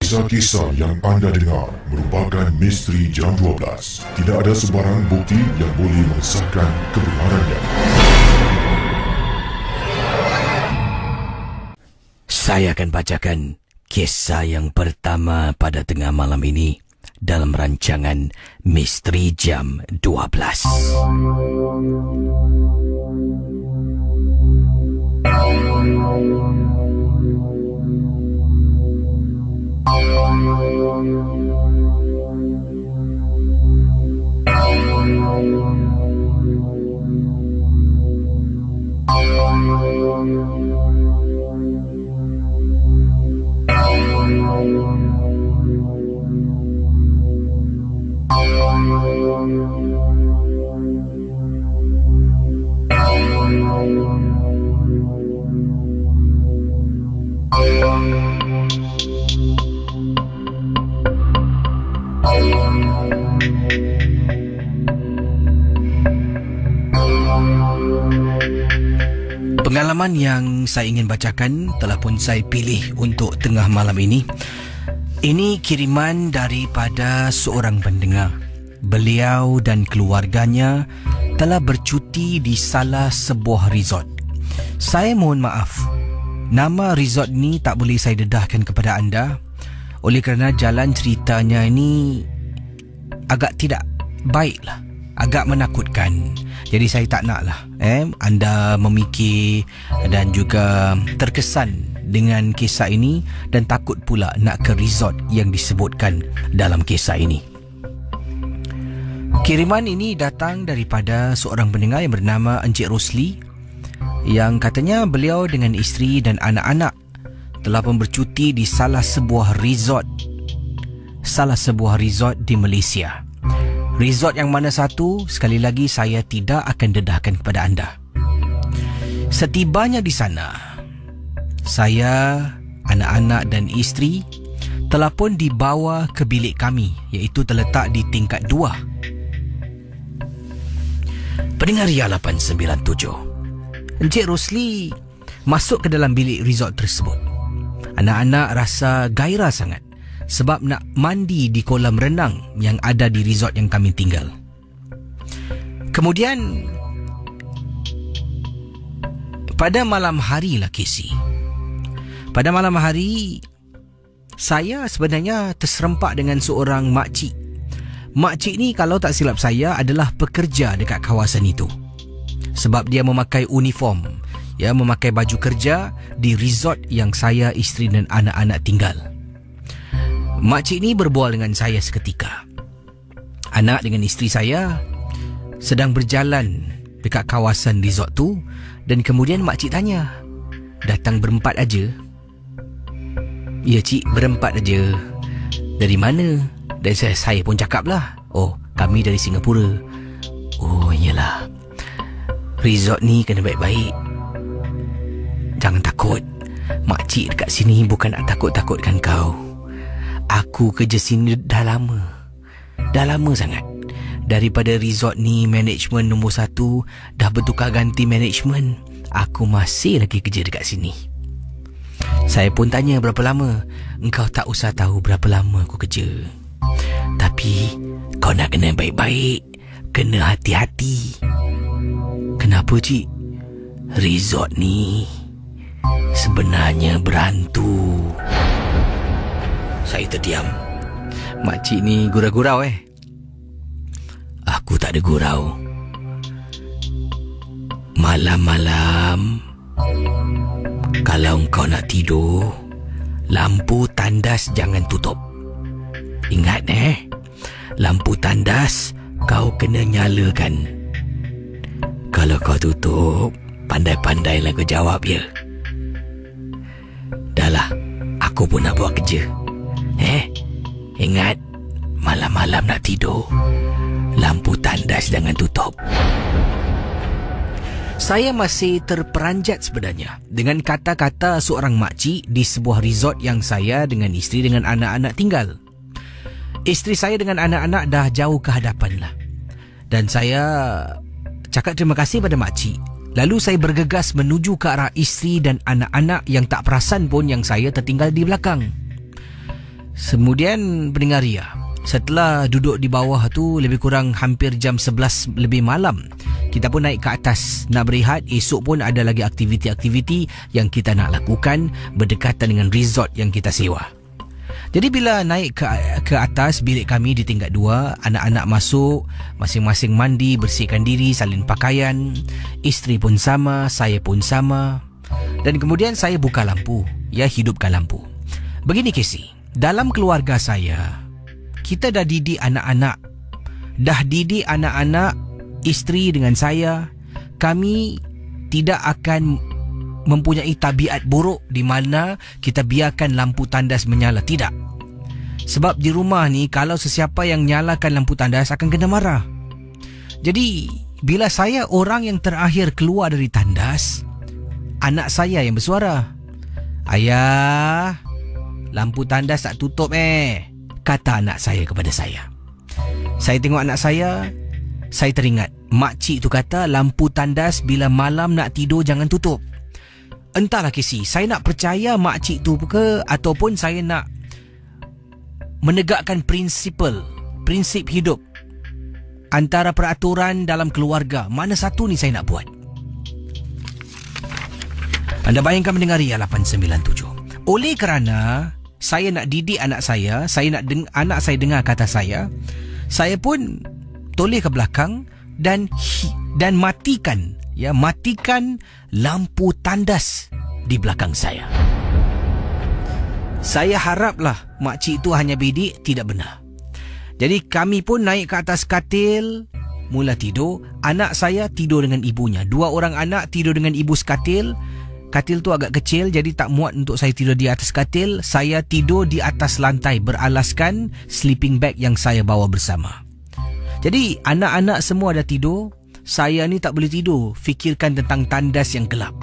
Kisah-kisah yang anda dengar merupakan misteri jam 12. Tidak ada sebarang bukti yang boleh mengesahkan kebenarannya. Saya akan bacakan kisah yang pertama pada tengah malam ini dalam rancangan Misteri Jam 12. Pengalaman yang saya ingin bacakan telah pun saya pilih untuk tengah malam ini. Ini kiriman daripada seorang pendengar. Beliau dan keluarganya telah bercuti di salah sebuah resort. Saya mohon maaf, nama resort ni tak boleh saya dedahkan kepada anda oleh kerana jalan ceritanya ini agak tidak baiklah, agak menakutkan. Jadi saya tak naklah anda memikir dan juga terkesan dengan kisah ini dan takut pula nak ke resort yang disebutkan dalam kisah ini. Kiriman ini datang daripada seorang pendengar yang bernama Encik Rosli, yang katanya beliau dengan isteri dan anak-anak telah pun bercuti di salah sebuah resort di Malaysia. Resort yang mana satu, sekali lagi saya tidak akan dedahkan kepada anda. Setibanya di sana, saya, anak-anak dan isteri telah pun dibawa ke bilik kami, iaitu terletak di tingkat 2. Pendengar Ria 897, Encik Rosli masuk ke dalam bilik resort tersebut. Anak-anak rasa gairah sangat sebab nak mandi di kolam renang yang ada di resort yang kami tinggal. Kemudian pada malam hari lah Casey. Pada malam hari saya sebenarnya terserempak dengan seorang makcik. Makcik ni kalau tak silap saya adalah pekerja dekat kawasan itu. Sebab dia memakai uniform, memakai baju kerja di resort yang saya, isteri dan anak-anak tinggal. Makcik ni berbual dengan saya seketika. Anak dengan isteri saya sedang berjalan dekat kawasan resort tu, dan kemudian makcik tanya, "Datang berempat aja?" "Ya cik, berempat aja." "Dari mana?" Dan saya pun cakaplah, "Oh, kami dari Singapura." "Oh, iyalah. Resort ni kena baik-baik. Jangan takut. Makcik dekat sini bukan nak takut-takutkan kau. Aku kerja sini dah lama sangat. Daripada resort ni, management nombor 1 dah bertukar ganti management. Aku masih lagi kerja dekat sini." Saya pun tanya, "Berapa lama?" "Engkau tak usah tahu berapa lama aku kerja. Tapi kau nak kena baik-baik, kena hati-hati." "Kenapa cik?" "Resort ni sebenarnya berhantu." Saya terdiam. Makcik ni gurau-gurau "Aku tak ada gurau. Malam-malam kalau kau nak tidur, lampu tandas jangan tutup. Ingat lampu tandas kau kena nyalakan. Kalau kau tutup, pandai-pandailah kau jawab ya." "Dahlah, aku pun nak buat kerja. Ingat, malam-malam nak tidur, lampu tandas jangan tutup." Saya masih terperanjat sebenarnya dengan kata-kata seorang makcik di sebuah resort yang saya dengan isteri dengan anak-anak tinggal. Isteri saya dengan anak-anak dah jauh ke hadapan lah. Dan saya cakap terima kasih pada makcik. Lalu saya bergegas menuju ke arah isteri dan anak-anak yang tak perasan pun yang saya tertinggal di belakang. Kemudian pendengar Ria, setelah duduk di bawah tu lebih kurang hampir jam 11 lebih malam, kita pun naik ke atas nak berehat. Esok pun ada lagi aktiviti-aktiviti yang kita nak lakukan berdekatan dengan resort yang kita sewa. Jadi bila naik ke atas bilik kami di tingkat 2, anak-anak masuk, masing-masing mandi, bersihkan diri, salin pakaian. Isteri pun sama, saya pun sama. Dan kemudian saya buka lampu, hidupkan lampu. Begini Casey, dalam keluarga saya, kita dah didik anak-anak. Isteri dengan saya. Kami tidak akan mempunyai tabiat buruk di mana kita biarkan lampu tandas menyala. Tidak. Sebab di rumah ni, kalau sesiapa yang nyalakan lampu tandas akan kena marah. Jadi bila saya orang yang terakhir keluar dari tandas, anak saya yang bersuara, "Ayah, lampu tandas tak tutup kata anak saya kepada saya. Saya tengok anak saya teringat makcik tu kata lampu tandas bila malam nak tidur jangan tutup. Entahlah Casey, saya nak percaya makcik tu ke ataupun saya nak menegakkan prinsip hidup antara peraturan dalam keluarga. Mana satu ni saya nak buat? Anda bayangkan mendengar Ria 897. Oleh kerana saya nak didik anak saya nak anak saya dengar kata saya pun toleh ke belakang dan matikan lampu tandas di belakang saya. Saya haraplah makcik itu hanya bidik, tidak benar. Jadi kami pun naik ke atas katil, mula tidur. Anak saya tidur dengan ibunya. 2 orang anak tidur dengan ibu sekatil. Katil tu agak kecil, jadi tak muat untuk saya tidur di atas katil. Saya tidur di atas lantai beralaskan sleeping bag yang saya bawa bersama. Jadi anak-anak semua dah tidur. Saya ni tak boleh tidur, fikirkan tentang tandas yang gelap.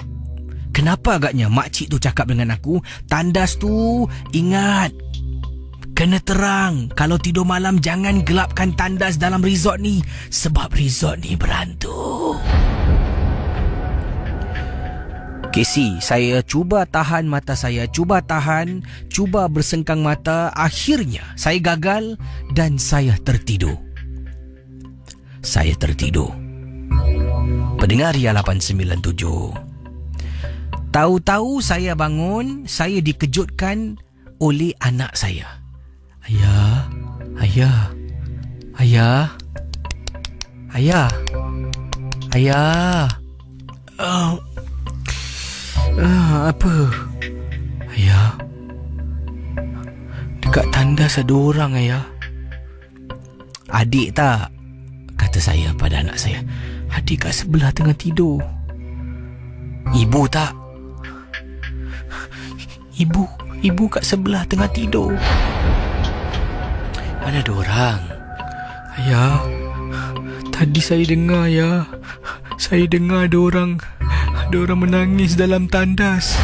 Kenapa agaknya makcik tu cakap dengan aku, tandas tu ingat kena terang. Kalau tidur malam jangan gelapkan tandas dalam resort ni, sebab resort ni berhantu. Casey, saya cuba tahan mata saya, cuba bersengkang mata. Akhirnya saya gagal dan saya tertidur. Pendengar Ria 897. Tahu-tahu saya bangun, saya dikejutkan oleh anak saya. Ayah. Apa? Ayah, dekat tandas ada orang, Ayah. Adik tak? Kata saya pada anak saya. Adik kat sebelah tengah tidur. Ibu tak? Ibu kat sebelah tengah tidur. Mana ada orang? Ayah, tadi saya dengar, Ayah. Saya dengar ada orang menangis dalam tandas.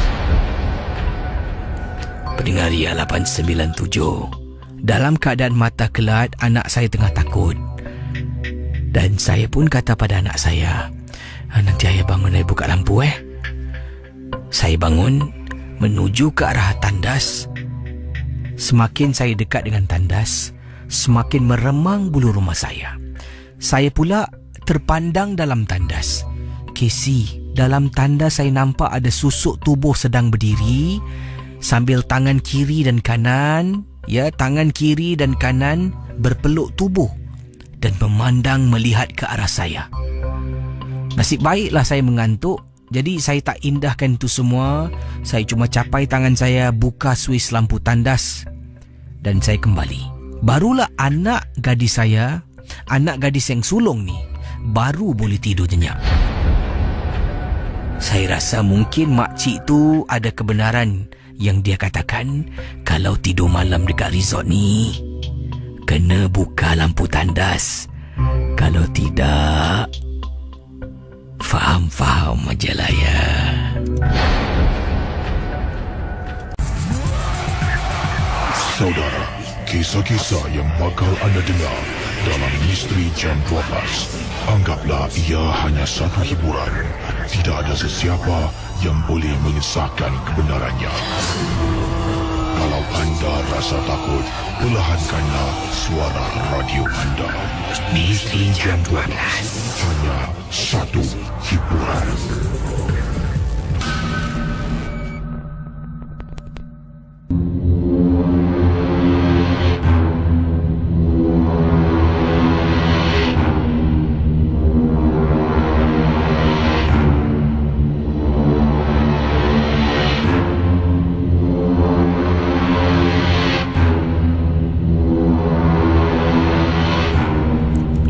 Pendengar Ria 897. Dalam keadaan mata kelat, anak saya tengah takut. Dan saya pun kata pada anak saya, nanti ayah bangun, ayah buka lampu. Saya bangun, menuju ke arah tandas. Semakin saya dekat dengan tandas, semakin meremang bulu rumah saya. Saya pula terpandang dalam tandas. Casey, dalam tandas saya nampak ada susuk tubuh sedang berdiri sambil tangan kiri dan kanan berpeluk tubuh dan memandang melihat ke arah saya. Nasib baiklah saya mengantuk, jadi saya tak indahkan itu semua. Saya cuma capai tangan saya, buka suis lampu tandas dan saya kembali. Barulah anak gadis yang sulung ni baru boleh tidur nyenyak. Saya rasa mungkin makcik tu ada kebenaran yang dia katakan, kalau tidur malam dekat resort ni kena buka lampu tandas. Kalau tidak, faham aja lah ya. Saudara, kisah-kisah yang bakal anda dengar dalam Misteri Jam 12, anggaplah ia hanya satu hiburan. Tidak ada sesiapa yang boleh mengesahkan kebenarannya. Kalau anda rasa takut, Perlahankanlah suara radio anda. Misteri Jam 12. Hanya satu hiburan.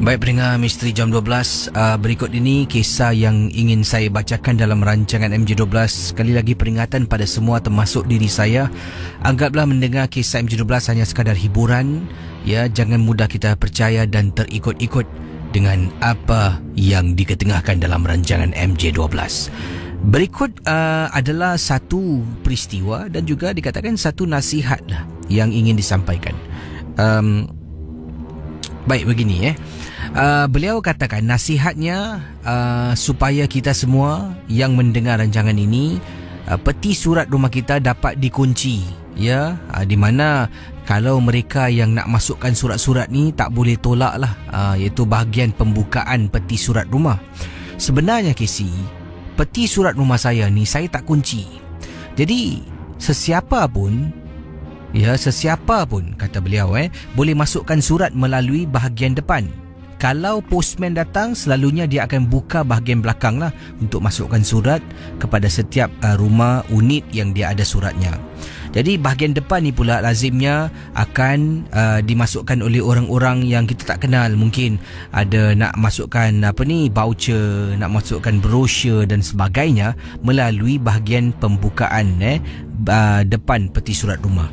Baik pendengar Misteri Jam 12, berikut ini kisah yang ingin saya bacakan dalam rancangan MJ12. Sekali lagi peringatan pada semua termasuk diri saya, anggaplah mendengar kisah MJ12 hanya sekadar hiburan, ya, jangan mudah kita percaya dan terikut-ikut dengan apa yang diketengahkan dalam rancangan MJ12. Berikut adalah satu peristiwa dan juga dikatakan satu nasihat lah yang ingin disampaikan. Baik begini beliau katakan nasihatnya supaya kita semua yang mendengar rancangan ini, peti surat rumah kita dapat dikunci, ya, di mana kalau mereka yang nak masukkan surat-surat ni tak boleh tolak lah, iaitu bahagian pembukaan peti surat rumah. Sebenarnya Casey, peti surat rumah saya ni saya tak kunci. Jadi sesiapa pun kata beliau boleh masukkan surat melalui bahagian depan. Kalau postman datang, selalunya dia akan buka bahagian belakang lah untuk masukkan surat kepada setiap rumah unit yang dia ada suratnya. Jadi bahagian depan ni pula lazimnya akan dimasukkan oleh orang-orang yang kita tak kenal. Mungkin ada nak masukkan voucher, nak masukkan brosur dan sebagainya melalui bahagian pembukaan depan peti surat rumah.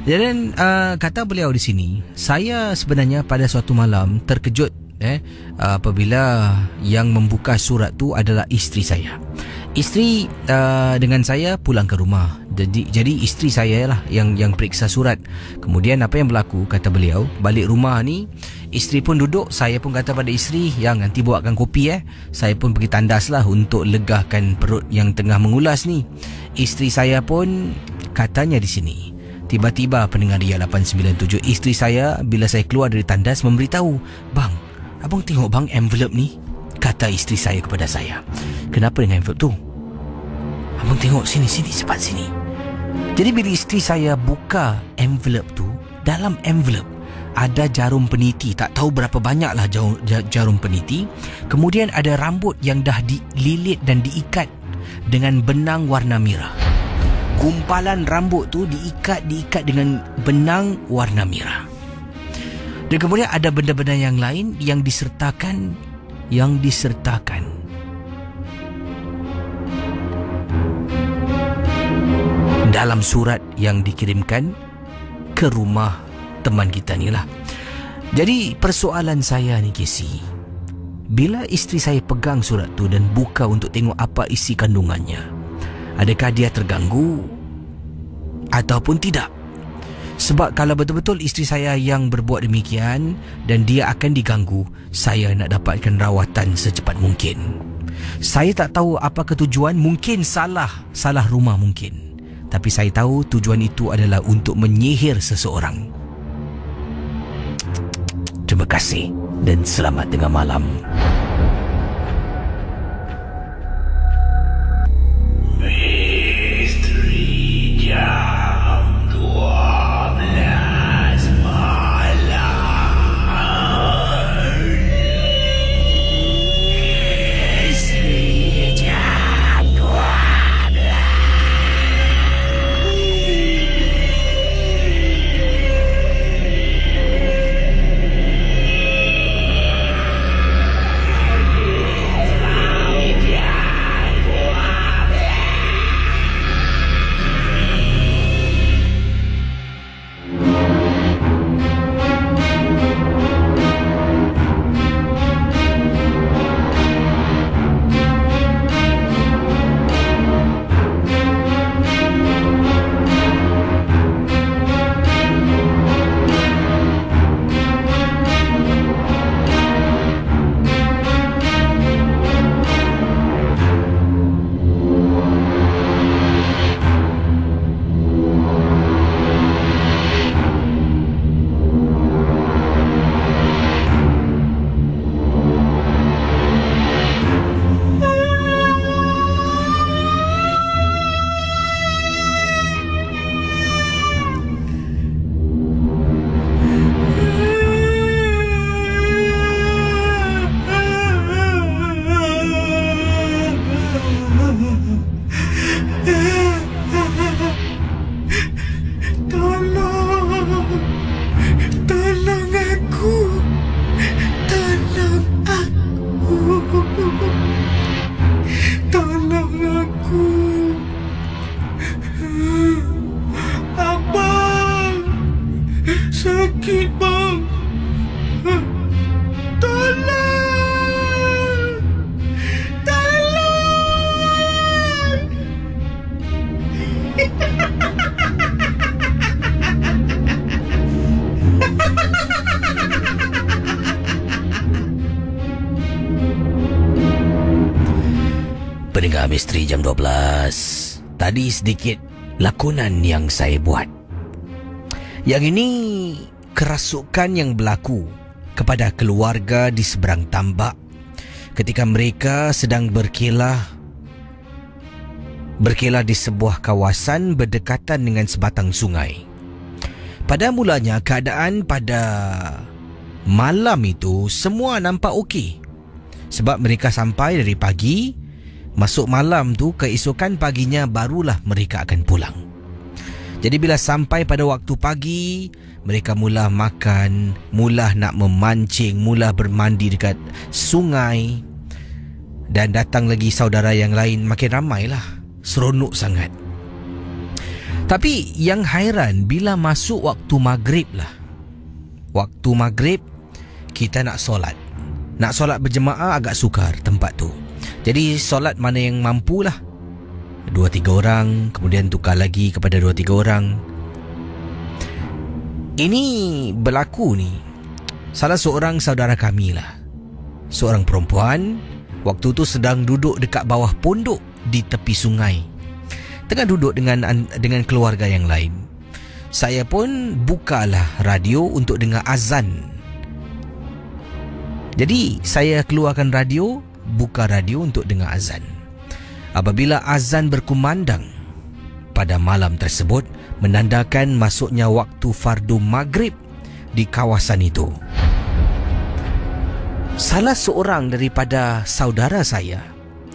Dan kata beliau di sini, saya sebenarnya pada suatu malam terkejut apabila yang membuka surat tu adalah isteri saya. Isteri dengan saya pulang ke rumah. Jadi isteri saya lah yang periksa surat. Kemudian apa yang berlaku, kata beliau, balik rumah ni isteri pun duduk, saya pun kata pada isteri yang nanti buatkan kopi Saya pun pergi tandas lah untuk legakan perut yang tengah mengulas ni. Isteri saya pun katanya di sini, tiba-tiba pendengar Ria 897, isteri saya bila saya keluar dari tandas memberitahu, "Bang, abang tengok bang envelope ni," kata isteri saya kepada saya. "Kenapa dengan envelope tu?" "Abang tengok sini cepat sini." Jadi bila isteri saya buka envelope tu, dalam envelope ada jarum peniti, tak tahu berapa banyaklah jarum peniti. Kemudian ada rambut yang dah dililit dan diikat dengan benang warna merah. Gumpalan rambut tu diikat dengan benang warna merah. Dan kemudian ada benda-benda yang lain yang disertakan dalam surat yang dikirimkan ke rumah teman kita ni lah. Jadi persoalan saya ni Casey, bila isteri saya pegang surat tu dan buka untuk tengok apa isi kandungannya, adakah dia terganggu ataupun tidak? Sebab kalau betul-betul isteri saya yang berbuat demikian dan dia akan diganggu, saya nak dapatkan rawatan secepat mungkin. Saya tak tahu apakah tujuan, mungkin salah rumah mungkin. Tapi saya tahu tujuan itu adalah untuk menyihir seseorang. Terima kasih dan selamat tengah malam. Sakit, bang. Tolong! Tolong! Pendengar Misteri Jam 12, tadi sedikit lakonan yang saya buat. Yang ini kerasukan yang berlaku kepada keluarga di seberang tambak ketika mereka sedang berkelah di sebuah kawasan berdekatan dengan sebatang sungai. Pada mulanya keadaan pada malam itu semua nampak okey. Sebab mereka sampai dari pagi, masuk malam tu, keesokan paginya barulah mereka akan pulang. Jadi bila sampai pada waktu pagi, mereka mula makan, mula nak memancing, mula bermandi dekat sungai. Dan datang lagi saudara yang lain, makin ramailah. Seronok sangat. Tapi yang hairan bila masuk waktu maghrib lah. Waktu maghrib, kita nak solat. Nak solat berjemaah agak sukar tempat tu. Jadi solat mana yang mampu lah. 2-3 orang, kemudian tukar lagi kepada 2-3 orang. Ini berlaku ni, salah seorang saudara kami lah, seorang perempuan, waktu tu sedang duduk dekat bawah pondok di tepi sungai. Tengah duduk dengan keluarga yang lain. Saya pun bukalah radio untuk dengar azan. Jadi saya keluarkan radio, buka radio untuk dengar azan. Apabila azan berkumandang pada malam tersebut, menandakan masuknya waktu fardu maghrib di kawasan itu. Salah seorang daripada saudara saya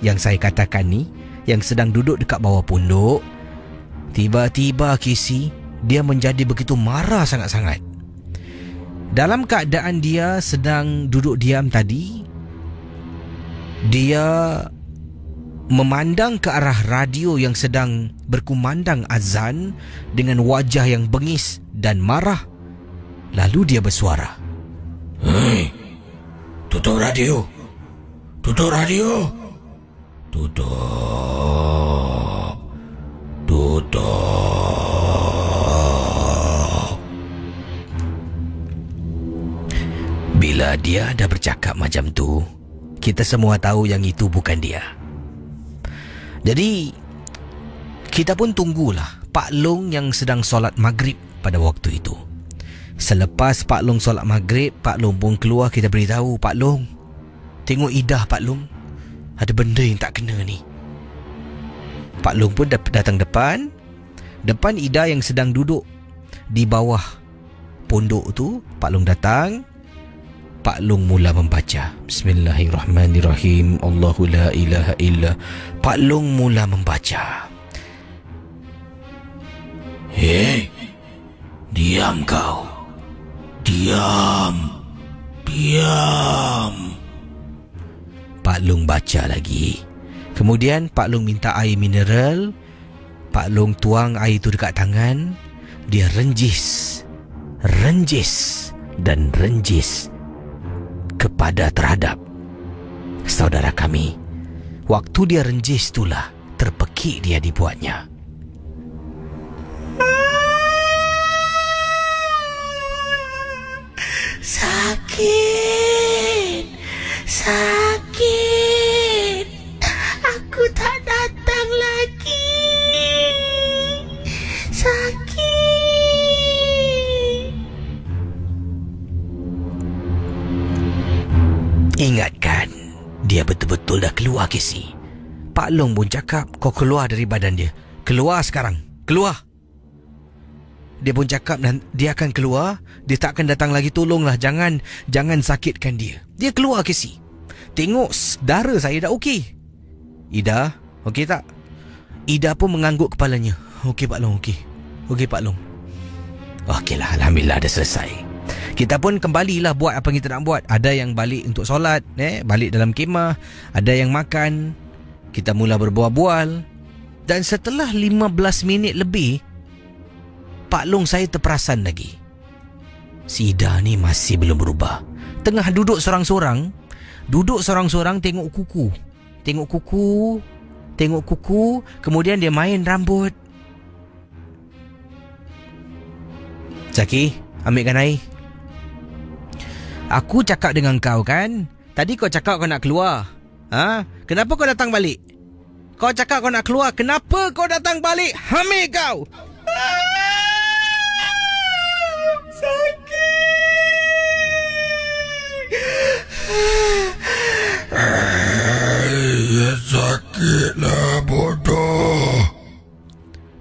yang saya katakan ni, yang sedang duduk dekat bawah pondok, tiba-tiba Casey, dia menjadi begitu marah sangat-sangat. Dalam keadaan dia sedang duduk diam tadi, dia memandang ke arah radio yang sedang berkumandang azan dengan wajah yang bengis dan marah. Lalu dia bersuara, "Hei, tutup radio! Tutup radio! Tutup! Tutup!" Bila dia dah bercakap macam tu, kita semua tahu yang itu bukan dia. Jadi kita pun tunggulah Pak Long yang sedang solat maghrib pada waktu itu. Selepas Pak Long solat maghrib, Pak Long pun keluar. Kita beritahu, "Pak Long, tengok Ida Pak Long, ada benda yang tak kena ni." Pak Long pun datang depan Ida yang sedang duduk di bawah pondok tu. Pak Long datang. Pak Long mula membaca, Bismillahirrahmanirrahim, Allahu la ilaha illa. Pak Long mula membaca, "Hei, diam kau. Diam. Diam." Pak Long baca lagi. Kemudian Pak Long minta air mineral. Pak Long tuang air itu dekat tangan. Dia renjis dan renjis terhadap saudara kami. Waktu dia renjis itulah terpekik dia dibuatnya. Sakit. Aku tak datang lagi. Sakit. Ingatkan, dia betul-betul dah keluar, Casey. Pak Long pun cakap, "Kau keluar dari badan dia. Keluar sekarang. Keluar." Dia pun cakap dia akan keluar. Dia tak akan datang lagi. Tolonglah, jangan sakitkan dia. Dia keluar, Casey. Tengok, saudara saya dah okey. "Ida, okey tak?" Ida pun mengangguk kepalanya. "Okey Pak Long, okey. Okey Pak Long." Okeylah, alhamdulillah dah selesai. Kita pun kembalilah buat apa yang kita nak buat. Ada yang balik untuk solat, balik dalam kemah. Ada yang makan. Kita mula berbual-bual. Dan setelah 15 minit lebih, Pak Long saya terperasan lagi. Si Ida ni masih belum berubah. Tengah duduk sorang-sorang, tengok kuku. Tengok kuku, kemudian dia main rambut. Zaki, ambilkan air. Aku cakap dengan kau kan? Tadi kau cakap kau nak keluar. Kenapa kau datang balik? Kau cakap kau nak keluar, kenapa kau datang balik? Hamil kau! Sakit! Sakitlah bodoh.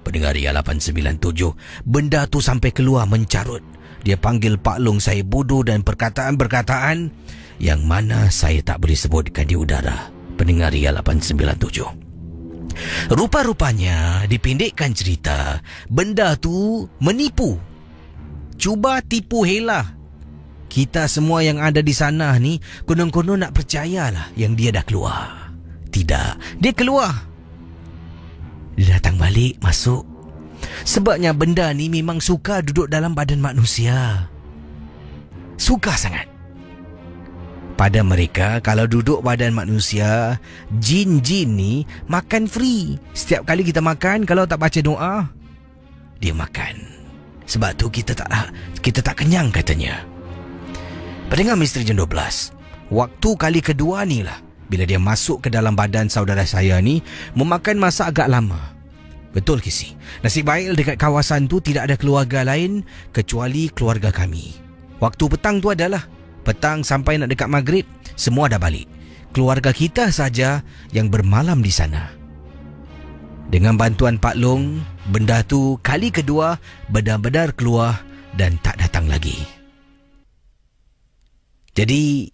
Pendengar Ria 897, benda tu sampai keluar mencarut. Dia panggil Pak Long saya bodoh dan perkataan-perkataan yang mana saya tak boleh sebutkan di udara. Pendengar Ria 897. Rupa-rupanya dipendekkan cerita, benda tu menipu. Cuba tipu Hela. Kita semua yang ada di sana ni konon-konon nak percayalah yang dia dah keluar. Tidak, dia keluar. Dia datang balik, masuk. Sebabnya benda ni memang suka duduk dalam badan manusia. Suka sangat. Pada mereka, kalau duduk badan manusia, jin-jin ni makan free. Setiap kali kita makan, kalau tak baca doa, dia makan. Sebab tu kita tak kenyang katanya. Pendengar Misteri Jam 12, waktu kali kedua ni lah, bila dia masuk ke dalam badan saudara saya ni, memakan masa agak lama. Betul Kisi. Nasib baik dekat kawasan tu tidak ada keluarga lain kecuali keluarga kami. Waktu petang tu adalah petang sampai nak dekat maghrib, semua dah balik. Keluarga kita saja yang bermalam di sana. Dengan bantuan Pak Long, benda tu kali kedua benar-benar keluar dan tak datang lagi. Jadi,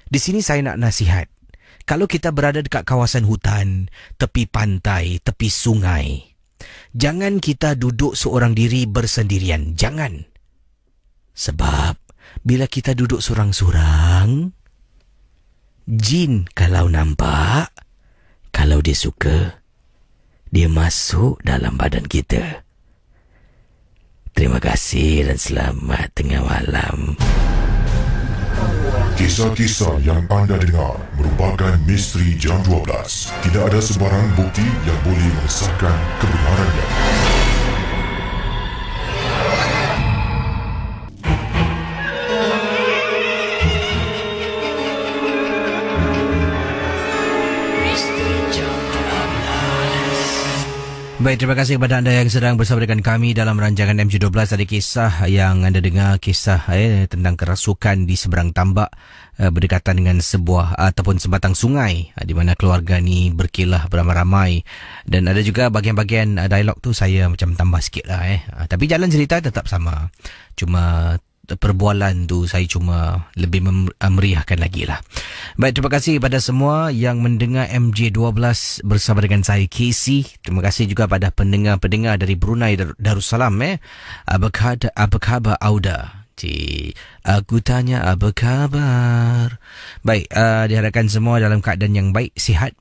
di sini saya nak nasihat. Kalau kita berada dekat kawasan hutan, tepi pantai, tepi sungai, jangan kita duduk seorang diri bersendirian. Jangan. Sebab, bila kita duduk sorang-sorang, jin kalau nampak, kalau dia suka, dia masuk dalam badan kita. Terima kasih dan selamat tengah malam. Kisah-kisah yang anda dengar merupakan misteri Jam 12. Tidak ada sebarang bukti yang boleh mengesahkan kebenarannya. Baik, terima kasih kepada anda yang sedang bersama dengan kami dalam rancangan MJ12. Ada kisah yang anda dengar, kisah tentang kerasukan di seberang tambak berdekatan dengan sebuah ataupun sebatang sungai di mana keluarga ni berkelah beramai-ramai. Dan ada juga bahagian-bahagian dialog tu saya macam tambah sikit lah. Tapi jalan cerita tetap sama. Cuma perbualan tu saya cuma lebih meriahkan lagi lah. Baik, terima kasih kepada semua yang mendengar MJ12 bersama dengan saya Casey. Terima kasih juga pada pendengar-pendengar dari Brunei Darussalam. Apa khabar Auda? Aku tanya apa khabar. Baik, diharapkan semua dalam keadaan yang baik, sihat.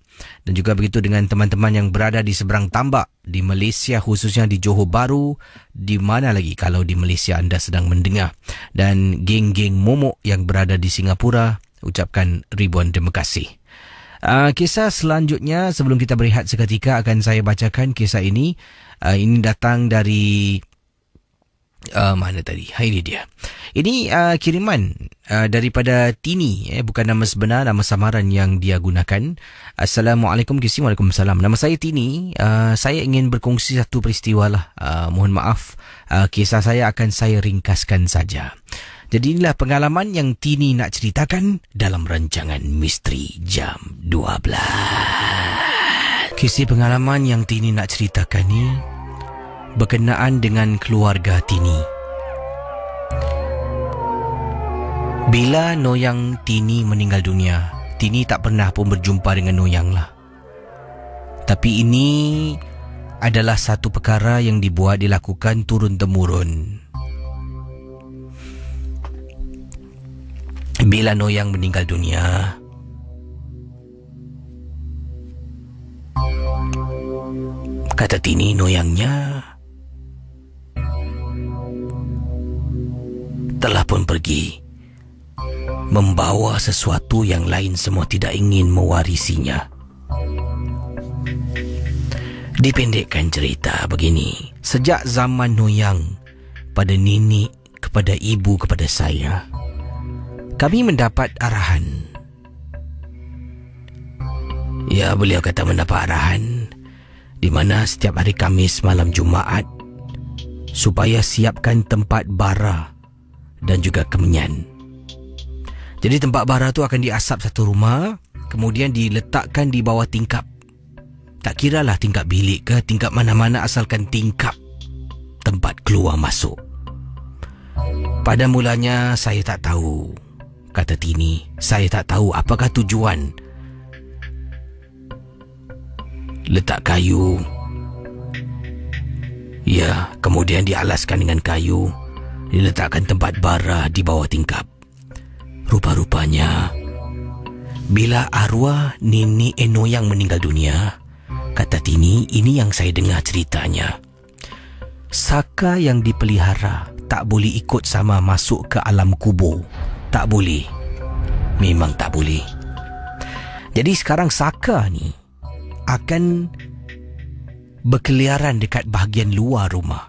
Dan juga begitu dengan teman-teman yang berada di seberang tambak di Malaysia, khususnya di Johor Bahru. Di mana lagi kalau di Malaysia anda sedang mendengar. Dan geng-geng momok yang berada di Singapura, ucapkan ribuan terima kasih. Kisah selanjutnya sebelum kita berehat seketika akan saya bacakan kisah ini. Ini datang dari mana tadi? Ini dia. Ini kiriman daripada Tini, bukan nama sebenar, nama samaran yang dia gunakan. Assalamualaikum Kisi. Waalaikumsalam. Nama saya Tini. Saya ingin berkongsi satu peristiwa lah. Mohon maaf, kisah saya akan saya ringkaskan saja. Jadi inilah pengalaman yang Tini nak ceritakan dalam rancangan Misteri Jam 12. Kisah pengalaman yang Tini nak ceritakan ni berkenaan dengan keluarga Tini. Bila Noyang Tini meninggal dunia, Tini tak pernah pun berjumpa dengan Noyang lah. Tapi ini adalah satu perkara yang dilakukan turun-temurun. Bila Noyang meninggal dunia, kata Tini, Noyangnya telah pun pergi, membawa sesuatu yang lain semua tidak ingin mewarisinya. Dipendekkan cerita begini, sejak zaman Noyang, pada nenek, kepada ibu, kepada saya, kami mendapat arahan. Ya, beliau kata mendapat arahan di mana setiap hari Khamis malam Jumaat supaya siapkan tempat bara dan juga kemenyan. Jadi tempat bara tu akan diasap satu rumah, kemudian diletakkan di bawah tingkap. Tak kiralah tingkap bilik ke tingkap mana-mana, asalkan tingkap tempat keluar masuk. Pada mulanya saya tak tahu, kata Tini, saya tak tahu apakah tujuan letak kayu. Ya, kemudian dialaskan dengan kayu, diletakkan tempat bara di bawah tingkap. Rupa-rupanya bila arwah nenek Noyang meninggal dunia, kata Tini, ini yang saya dengar ceritanya, saka yang dipelihara tak boleh ikut sama masuk ke alam kubur. Tak boleh. Memang tak boleh. Jadi sekarang saka ni akan berkeliaran dekat bahagian luar rumah.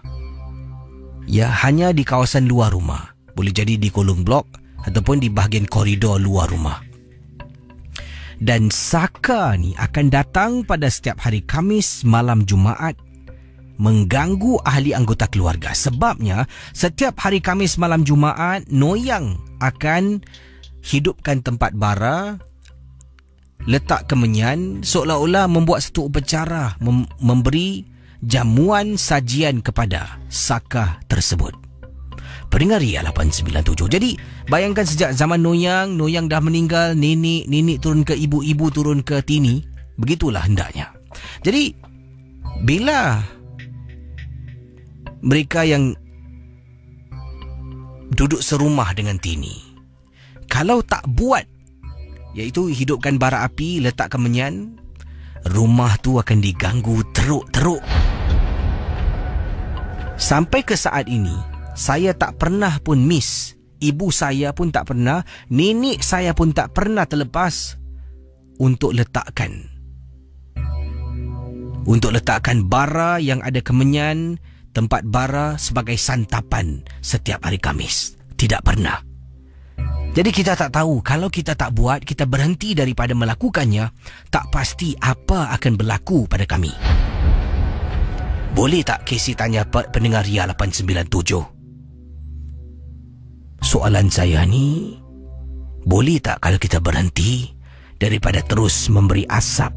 Ya, hanya di kawasan luar rumah. Boleh jadi di kolong blok ataupun di bahagian koridor luar rumah. Dan saka ni akan datang pada setiap hari Khamis malam Jumaat, mengganggu ahli anggota keluarga. Sebabnya setiap hari Khamis malam Jumaat, Noyang akan hidupkan tempat bara, letak kemenyan, seolah-olah membuat satu upacara, memberi jamuan sajian kepada saka tersebut. Pendengar Ria 897. Jadi bayangkan sejak zaman Noyang dah meninggal, nenek turun ke ibu turun ke Tini. Begitulah hendaknya. Jadi bila mereka yang duduk serumah dengan Tini, kalau tak buat, iaitu hidupkan bara api, letak kemenyan, rumah tu akan diganggu teruk-teruk. Sampai ke saat ini, saya tak pernah pun miss. Ibu saya pun tak pernah, nenek saya pun tak pernah terlepas untuk letakkan bara yang ada kemenyan, tempat bara sebagai santapan setiap hari Khamis. Tidak pernah. Jadi kita tak tahu, kalau kita tak buat, kita berhenti daripada melakukannya, tak pasti apa akan berlaku pada kami. Boleh tak Casey tanya pendengar Ria 897? Soalan saya ni, boleh tak kalau kita berhenti daripada terus memberi asap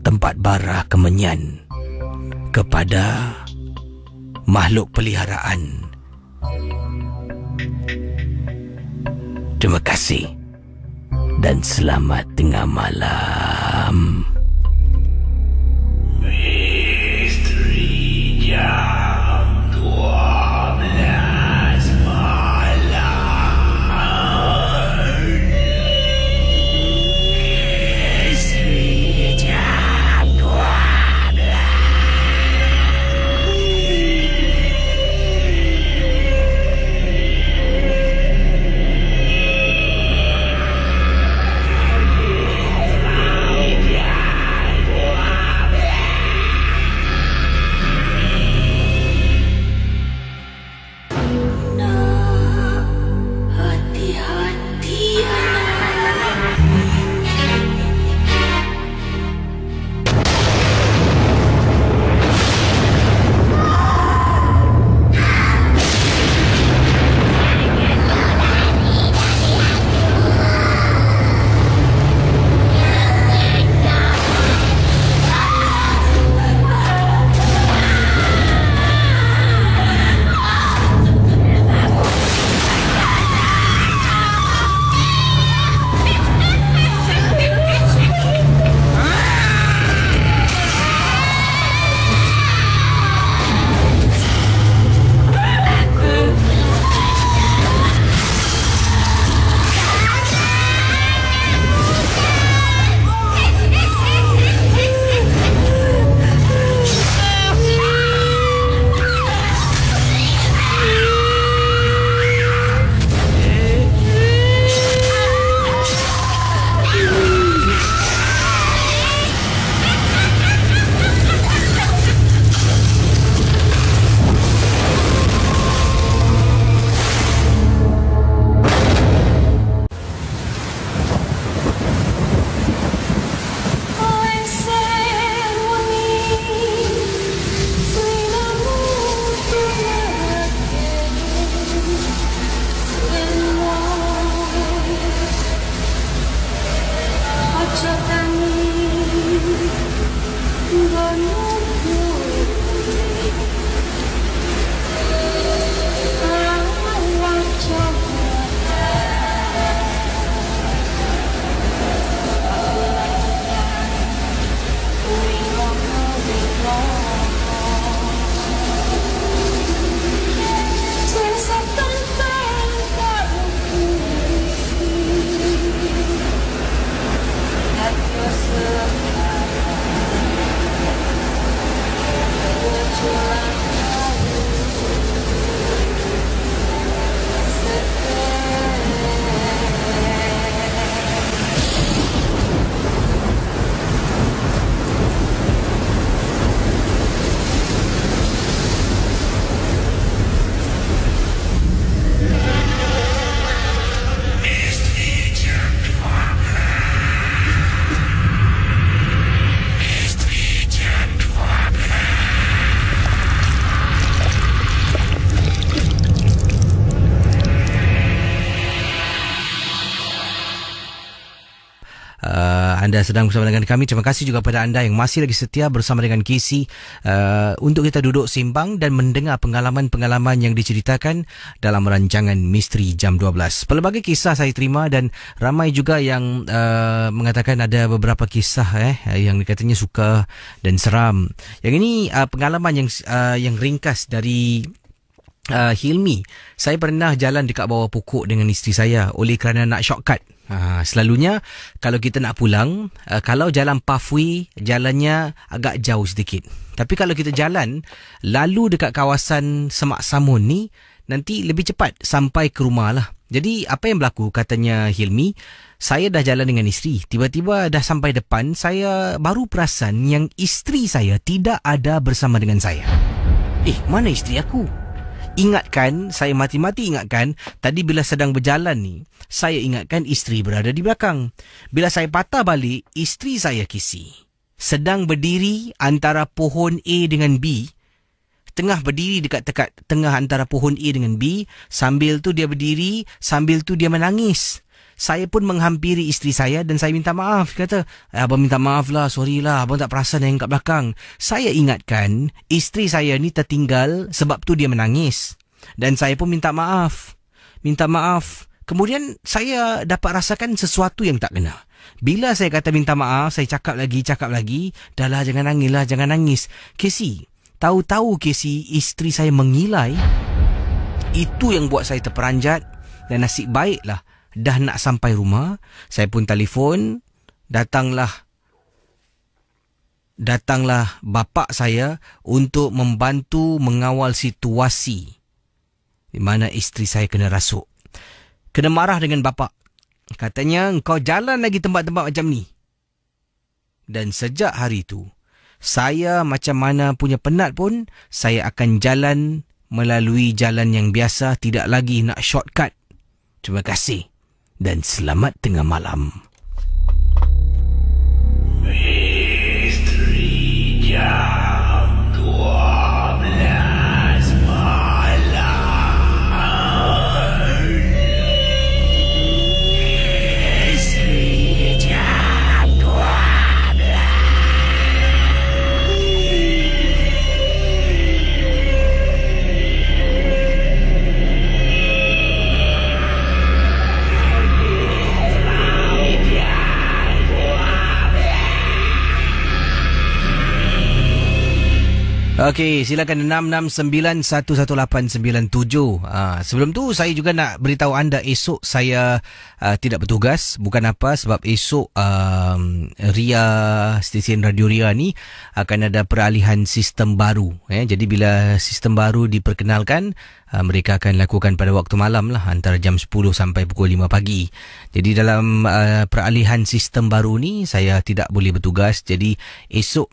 tempat bara kemenyan kepada makhluk peliharaan? Terima kasih dan selamat tengah malam. Misteri Jam 12 malam. Misteri Jam 12. Yeah. anda sedang bersama dengan kami. Terima kasih juga kepada anda yang masih lagi setia bersama dengan Casey untuk kita duduk sembang dan mendengar pengalaman-pengalaman yang diceritakan dalam rancangan Misteri Jam 12. Pelbagai kisah saya terima dan ramai juga yang mengatakan ada beberapa kisah yang katanya suka dan seram. Yang ini pengalaman yang ringkas dari Hilmi. Saya pernah jalan dekat bawah pokok dengan isteri saya oleh kerana nak shortcut. Selalunya kalau kita nak pulang, kalau jalan pathway, jalannya agak jauh sedikit. Tapi kalau kita jalan lalu dekat kawasan Semak Samun ni, nanti lebih cepat sampai ke rumah lah. Jadi apa yang berlaku, katanya Hilmi, saya dah jalan dengan isteri. Tiba-tiba dah sampai depan, saya baru perasan yang isteri saya tidak ada bersama dengan saya. Mana isteri aku? Ingatkan, saya mati-mati ingatkan, tadi bila sedang berjalan ni, saya ingatkan isteri berada di belakang. Bila saya patah balik, isteri saya Casey sedang berdiri antara pohon A dengan B. Tengah berdiri dekat tengah antara pohon A dengan B. Sambil tu dia berdiri, sambil tu dia menangis. Saya pun menghampiri isteri saya dan saya minta maaf. Kata, abang minta maaf lah, sorry lah, abang tak perasan yang kat belakang. Saya ingatkan, isteri saya ni tertinggal sebab tu dia menangis. Dan saya pun minta maaf. Minta maaf. Kemudian saya dapat rasakan sesuatu yang tak kena. Bila saya kata minta maaf, saya cakap lagi. Dah lah, jangan nangis lah, jangan nangis. Casey, tahu-tahu Casey, isteri saya mengilai. Itu yang buat saya terperanjat. Dan nasib baiklah, dah nak sampai rumah, saya pun telefon, datanglah bapa saya untuk membantu mengawal situasi di mana isteri saya kena rasuk. Kena marah dengan bapa. Katanya, kau jalan lagi tempat-tempat macam ni. Dan sejak hari itu, saya macam mana punya penat pun, saya akan jalan melalui jalan yang biasa, tidak lagi nak shortcut. Terima kasih. Dan selamat tengah malam. Misteri Jam 12 malam. Misteri Jam 12. Okey, silakan 66911897. Sebelum tu saya juga nak beritahu anda, esok saya tidak bertugas. Bukan apa, sebab esok Ria, stesen Radio Ria ni akan ada peralihan sistem baru. Jadi bila sistem baru diperkenalkan, mereka akan lakukan pada waktu malam lah, antara jam 10 sampai pukul 5 pagi. Jadi dalam peralihan sistem baru ni, saya tidak boleh bertugas. Jadi esok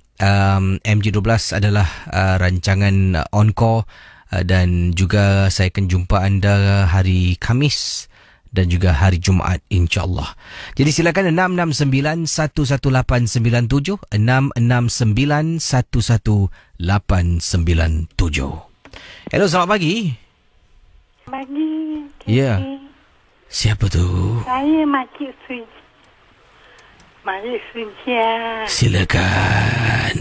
MJ12 adalah rancangan encore dan juga saya akan jumpa anda hari Khamis dan juga hari Jumaat, insyaAllah. Jadi silakan 669-11897, 669-11897. Hello, selamat pagi. Pagi. Ya. Siapa tu? Saya Makcik Suci. Makcik Suci. Silakan.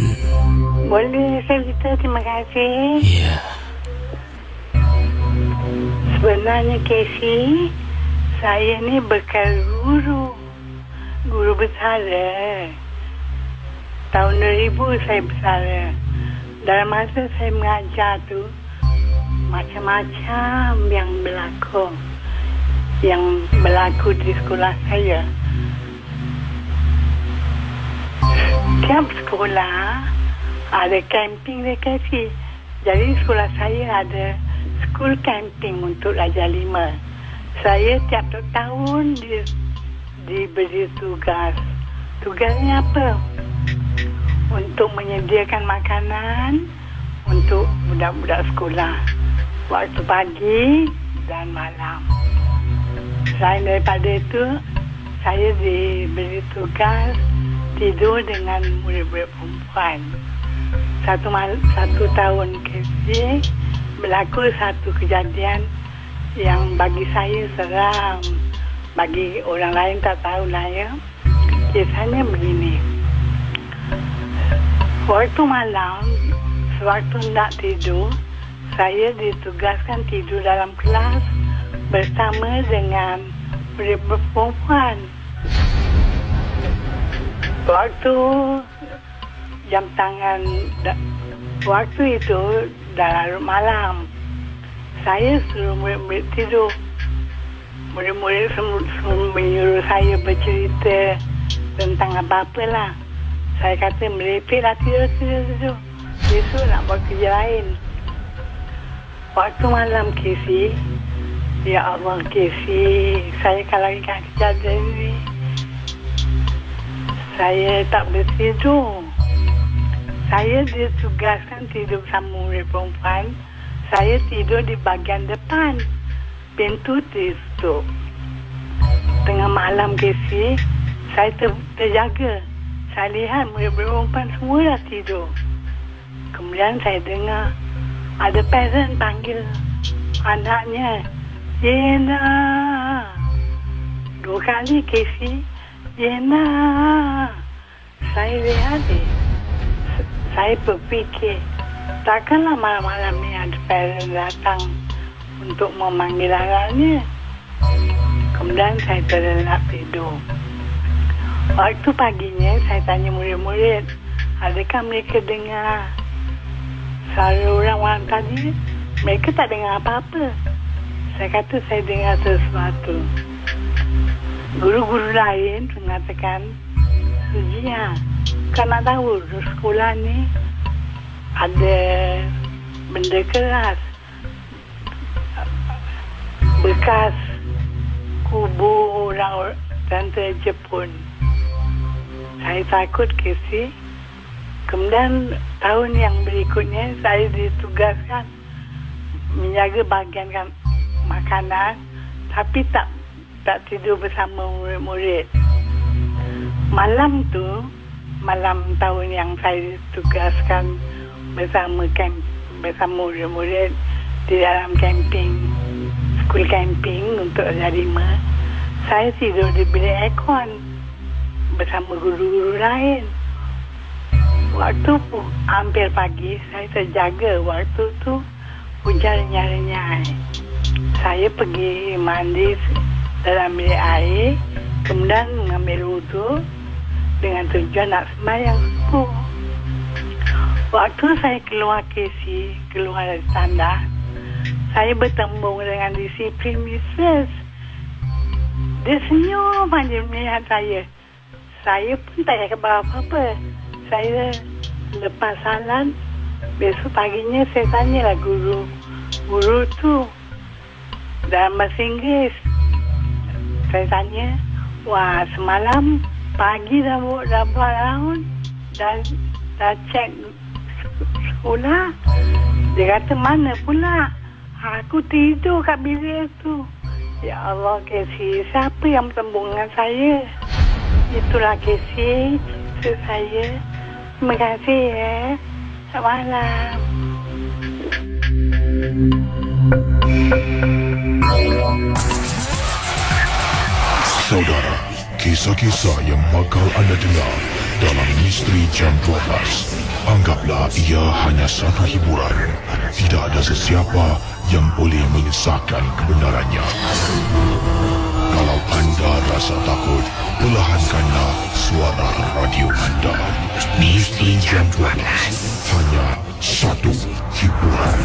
Boleh saya cerita? Terima kasih. Ya. Sebenarnya Casey, saya ni bekal guru bersara. Tahun 2000 saya bersara. Dalam masa saya mengajar tu, macam-macam yang berlaku di sekolah saya. Tiap sekolah ada camping rekreasi. Jadi sekolah saya ada school camping untuk Raja 5. Saya tiap tahun diberi tugas. Tugasnya apa? Untuk menyediakan makanan untuk budak-budak sekolah waktu pagi dan malam. Selain daripada itu, saya diberi tugas tidur dengan murid-murid perempuan. Satu tahun kerja berlaku satu kejadian yang bagi saya seram, bagi orang lain tak tahu lah ya. Kisahnya begini. Waktu malam, sewaktu nak tidur, saya ditugaskan tidur dalam kelas bersama dengan murid perempuan. Waktu jam tangan, waktu itu dah larut malam. Saya suruh murid-murid tidur. Murid-murid semua menyuruh saya bercerita tentang apa-apa lah. Saya kata merepeklah, tidur. Besok nak buat kerja lain. Waktu malam Casey, ya Allah Casey, saya kalau ingat kejadian ini, saya tak bertidur. Saya ditugaskan tidur bersama murid perempuan. Saya tidur di bahagian depan. Pintu tutup. Tengah malam Casey, saya terjaga. Saya lihat murid perempuan semua dah tidur. Kemudian saya dengar ada parent panggil anaknya, Yena. 2 kali Casey, Yena. Saya lihat saya berfikir, takkanlah malam-malam ni ada parent datang untuk memanggil anaknya. Kemudian saya terlelap tidur. Waktu paginya saya tanya murid-murid, adakah mereka dengar suara orang-orang tadi? Mereka tak dengar apa-apa. Saya kata saya dengar sesuatu. Guru-guru lain mengatakan, Sujia, kau nak tahu di sekolah ni ada benda keras, bekas kubur orang tentera Jepun. Saya takut Casey. Kemudian tahun yang berikutnya saya ditugaskan menjaga bahagian makanan, tapi tak tidur bersama murid-murid. Malam tahun yang saya ditugaskan bersama murid-murid di dalam school camping untuk hari 5, saya tidur di bilik aircon bersama guru-guru lain. Waktu hampir pagi, saya terjaga. Waktu tu hujan renyai-renyai. Saya pergi mandi dalam bilik air, kemudian mengambil wudhu dengan tujuan nak sembahyang subuh. Waktu saya keluar Casey, keluar dari tandas, saya bertembung dengan disiplin Mrs. Dia senyum aja melihat saya. Saya pun tak kata apa-apa. Saya lepas salam, besok paginya saya tanyalah guru tu dalam bahasa Inggeris. Saya tanya, wah semalam pagi dah buat round, dah cek sekolah. Dia kata mana pula? Aku tidur kat bilik tu. Ya Allah Casey, siapa yang bertembung dengan saya? Itulah Casey, cerita saya. Terima kasih ya. Selamat malam. Saudara, kisah-kisah yang bakal anda dengar dalam Misteri Jam 12, anggaplah ia hanya satu hiburan. Tidak ada sesiapa yang boleh menyesatkan kebenarannya. Kalau anda rasa takut, perlahankanlah suara radio anda. Misteri Jam 12, hanya satu hiburan.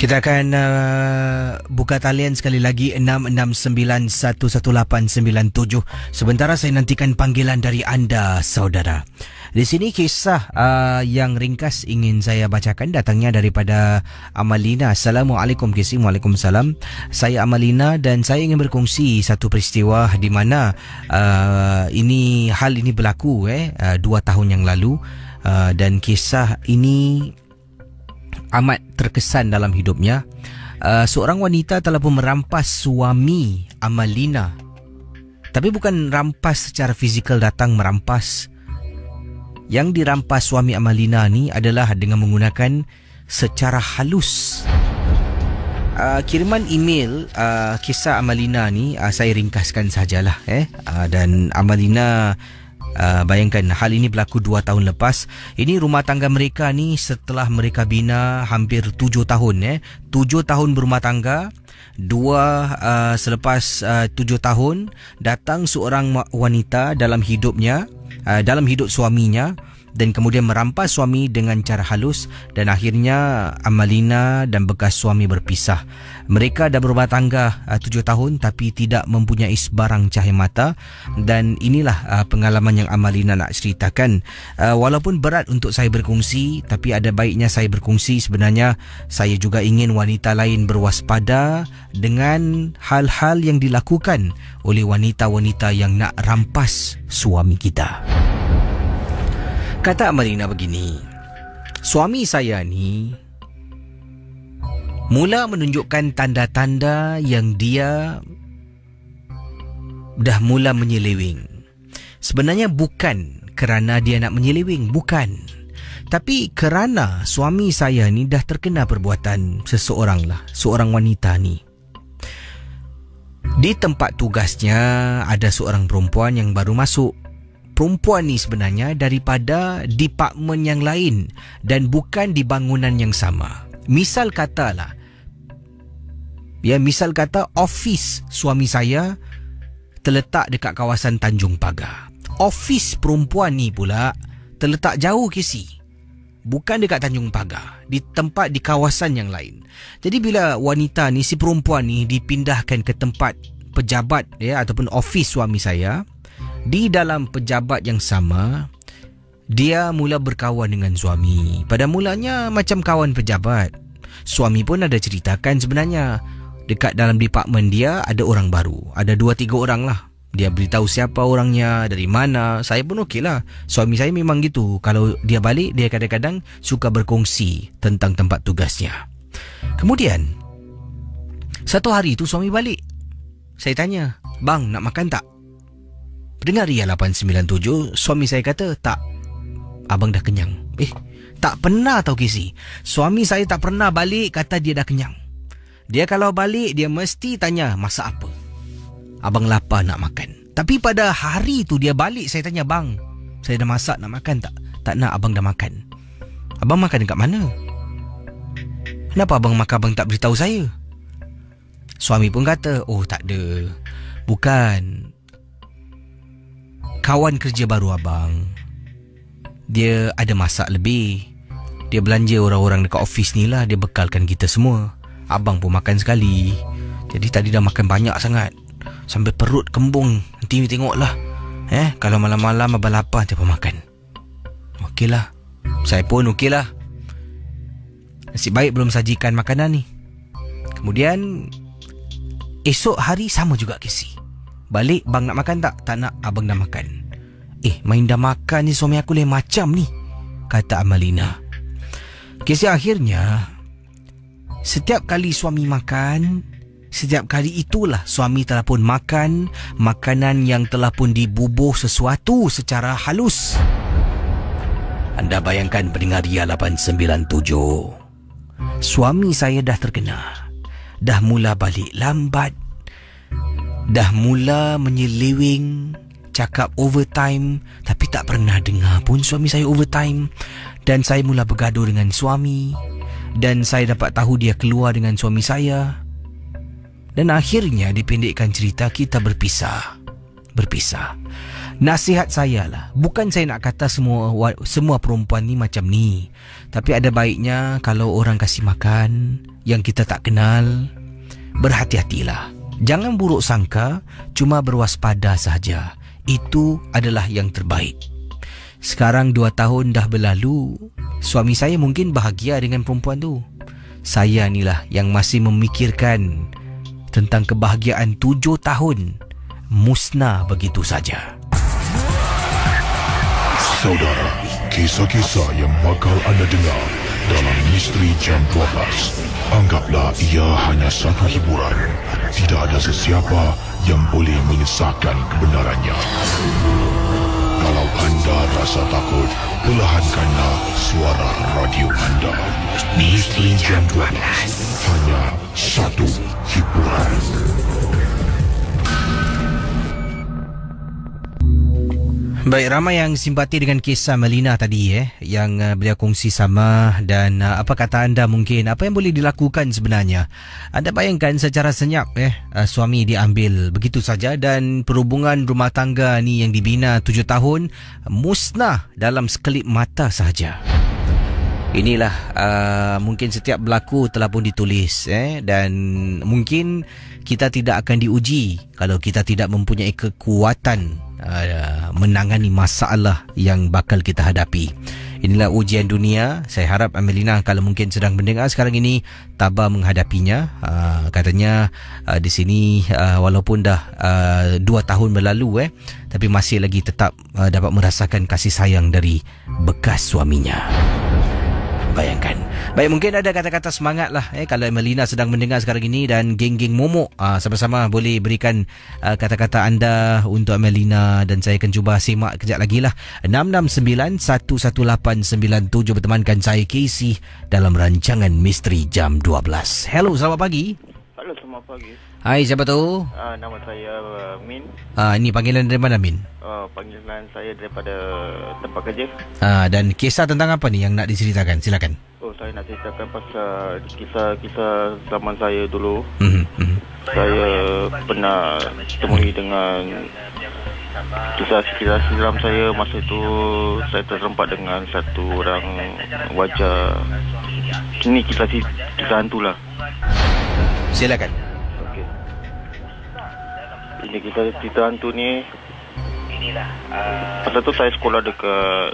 Kita akan buka talian sekali lagi 669-11897. Sementara saya nantikan panggilan dari anda, saudara. Di sini kisah yang ringkas ingin saya bacakan datangnya daripada Amalina. Assalamualaikum Kisi. Waalaikumsalam. Saya Amalina dan saya ingin berkongsi satu peristiwa di mana hal ini berlaku 2 tahun yang lalu, dan kisah ini amat terkesan dalam hidupnya. Seorang wanita telah pun merampas suami Amalina. Tapi bukan rampas secara fizikal, datang merampas. Yang dirampas suami Amalina ni adalah dengan menggunakan secara halus. Kiriman email kisah Amalina ni saya ringkaskan sajalah dan Amalina, bayangkan hal ini berlaku 2 tahun lepas. Ini rumah tangga mereka ni setelah mereka bina hampir 7 tahun 7 tahun berumah tangga. Selepas 7 tahun datang seorang wanita dalam hidupnya, dalam hidup suaminya, dan kemudian merampas suami dengan cara halus, dan akhirnya Amalina dan bekas suami berpisah. Mereka dah berumah tangga 7 tahun tapi tidak mempunyai sebarang cahaya mata, dan inilah pengalaman yang Amalina nak ceritakan. Walaupun berat untuk saya berkongsi, tapi ada baiknya saya berkongsi. Sebenarnya saya juga ingin wanita lain berwaspada dengan hal-hal yang dilakukan oleh wanita-wanita yang nak rampas suami kita. Kata Amalina begini, suami saya ni mula menunjukkan tanda-tanda yang dia dah mula menyeleweng. Sebenarnya bukan kerana dia nak menyeleweng, bukan. Tapi kerana suami saya ni dah terkena perbuatan seorang wanita ni. Di tempat tugasnya ada seorang perempuan yang baru masuk. Perempuan ni sebenarnya daripada departmen yang lain dan bukan di bangunan yang sama. Misal kata office suami saya terletak dekat kawasan Tanjung Pagar. Office perempuan ni pula terletak jauh Kesi. Bukan dekat Tanjung Pagar, di kawasan yang lain. Jadi bila wanita ni, si perempuan ni dipindahkan ke tempat pejabat ataupun office suami saya, di dalam pejabat yang sama, dia mula berkawan dengan suami. Pada mulanya macam kawan pejabat. Suami pun ada ceritakan sebenarnya dekat dalam departmen dia ada orang baru. Ada 2-3 orang lah. Dia beritahu siapa orangnya, dari mana. Saya pun okey lah. Suami saya memang gitu. Kalau dia balik, dia kadang-kadang suka berkongsi tentang tempat tugasnya. Kemudian satu hari tu suami balik. Saya tanya, "Bang, nak makan tak?" Dengar Ria 897, suami saya kata, "Tak, abang dah kenyang." Tak pernah tau Kisi. Suami saya tak pernah balik kata dia dah kenyang. Dia kalau balik, dia mesti tanya, "Masak apa?" "Abang lapar nak makan." Tapi pada hari tu dia balik, saya tanya, "Bang, saya dah masak, nak makan tak?" "Tak nak, abang dah makan." "Abang makan dekat mana?" "Kenapa abang makan, abang tak beritahu saya?" Suami pun kata, "Oh, tak ada. Bukan. Kawan kerja baru abang, dia ada masak lebih. Dia belanja orang-orang dekat office ni lah. Dia bekalkan kita semua. Abang pun makan sekali. Jadi tadi dah makan banyak sangat, sampai perut kembung. Nanti tengoklah. Kalau malam-malam abang lapar, dia pun makan." Okeylah. Saya pun okeylah. Nasib baik belum sajikan makanan ni. Kemudian esok hari sama juga Kesi. Balik, "Bang nak makan tak?" "Tak nak, abang dah makan." Main dah makan ni suami aku lain macam ni, kata Amalina. Kisah akhirnya, setiap kali suami makan, setiap kali itulah suami telah pun makan makanan yang telah pun dibubuh sesuatu secara halus. Anda bayangkan pendengar Ria 897, suami saya dah terkena, dah mula balik lambat, dah mula menyeleweng, cakap overtime, tapi tak pernah dengar pun suami saya overtime. Dan saya mula bergaduh dengan suami, dan saya dapat tahu dia keluar dengan suami saya. Dan akhirnya dipendekkan cerita, kita berpisah. Nasihat saya lah, bukan saya nak kata semua perempuan ni macam ni, tapi ada baiknya kalau orang kasih makan yang kita tak kenal, berhati-hatilah. Jangan buruk sangka, cuma berwaspada sahaja. Itu adalah yang terbaik. Sekarang 2 tahun dah berlalu, suami saya mungkin bahagia dengan perempuan tu. Saya inilah yang masih memikirkan tentang kebahagiaan 7 tahun musnah begitu saja. Saudara, kisah-kisah yang bakal anda dengar dalam Misteri Jam 12, anggaplah ia hanya satu hiburan. Tidak ada sesiapa yang boleh mengesahkan kebenarannya. Kalau anda rasa takut, perlahankanlah suara radio anda. Misteri Jam 12, hanya satu hiburan. Baik, ramai yang simpati dengan kisah Melina tadi yang beliau kongsi sama. Dan apa kata anda mungkin? Apa yang boleh dilakukan sebenarnya? Anda bayangkan secara senyap suami diambil begitu saja dan perhubungan rumah tangga ni yang dibina 7 tahun musnah dalam sekelip mata sahaja. Inilah mungkin setiap berlaku telah pun ditulis dan mungkin kita tidak akan diuji kalau kita tidak mempunyai kekuatan menangani masalah yang bakal kita hadapi. Inilah ujian dunia. Saya harap Amelina kalau mungkin sedang mendengar sekarang ini, tabah menghadapinya. Katanya di sini walaupun dah 2 tahun berlalu tapi masih lagi tetap dapat merasakan kasih sayang dari bekas suaminya. Bayangkan. Baik, mungkin ada kata-kata semangat lah kalau Melina sedang mendengar sekarang ini, dan geng-geng momok sama-sama boleh berikan kata-kata anda untuk Melina, dan saya akan cuba semak kejap lagi lah. 669-11897 bertemankan saya Casey dalam rancangan Misteri Jam 12. Hello, selamat pagi. Halo, selamat pagi. Hai, siapa tu? Nama saya Min. Ini panggilan dari mana, Min? Panggilan saya daripada tempat kerja. Dan kisah tentang apa ni yang nak diceritakan? Silakan. Saya nak ceritakan pasal kisah zaman saya dulu. Saya pernah temui dengan kisah silam saya. Masa itu saya terserempak dengan satu orang wajah. Ini kisah hantu lah. Silakan. Okey. Ini kisah cerita hantu ni. Masa tu saya sekolah dekat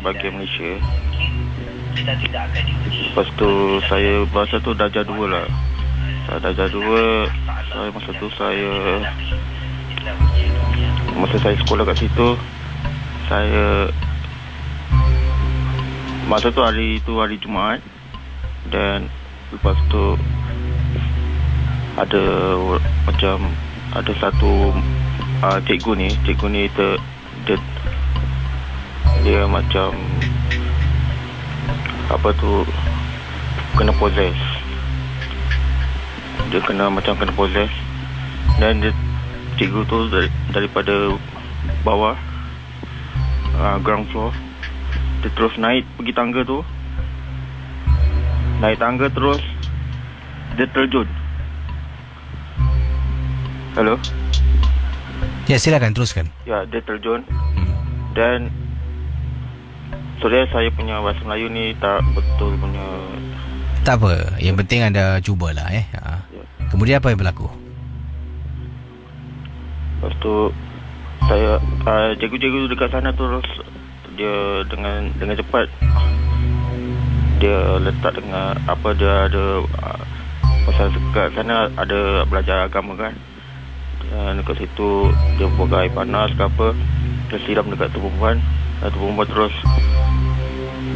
bahagian Malaysia. Lepas tu saya masa tu darjah 2 lah. Saya darjah 2. Masa saya sekolah kat situ, masa tu hari Jumaat. Dan lepas tu ada satu cikgu ni dia macam apa tu, kena possess. Dia kena possess. Dan cikgu tu daripada bawah ground floor, dia terus naik pergi tangga tu. Naik tangga terus dia terjun. Hello? Ya, silakan teruskan. Ya, dia terjun. Dan saya punya bahasa Melayu ni tak betul punya. Tak apa, yang penting anda cubalah ya. Kemudian apa yang berlaku? Lepas tu saya cikgu-cikgu dekat sana terus dia dengan cepat dia letak dengan apa, dia ada pasal dekat sana ada belajar agama kan. Dan dekat situ dia buat air panas ke apa, dia siram dekat tubuh perempuan. Dan tubuh perempuan terus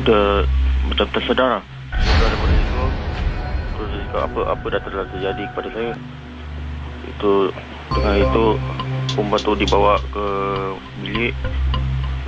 dia macam tersedar. Daripada itu terus dia cakap apa dah terjadi kepada saya. Itu dengan itu perempuan tu dibawa ke bilik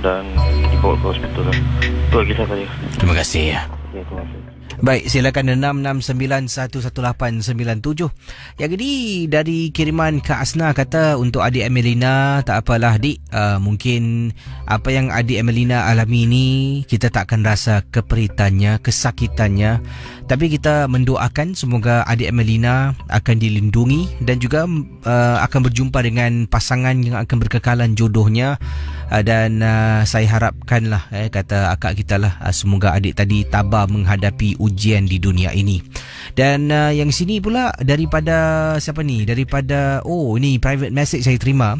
dan dibawa ke hospital lah. Itu kisah saya. Terima kasih ya. Ya, terima kasih. Baik, silakan 66911897. Yang ini dari kiriman Kak Asna kata untuk adik Emelina, tak apalah adik, mungkin apa yang adik Emelina alami ini kita tak akan rasa keperitannya, kesakitannya, tapi kita mendoakan semoga adik Emelina akan dilindungi dan juga akan berjumpa dengan pasangan yang akan berkekalan jodohnya. Dan saya harapkanlah, kata akak kita lah, semoga adik tadi tabah menghadapi ujian di dunia ini. Dan yang sini pula daripada siapa ni? Daripada ni private message saya terima.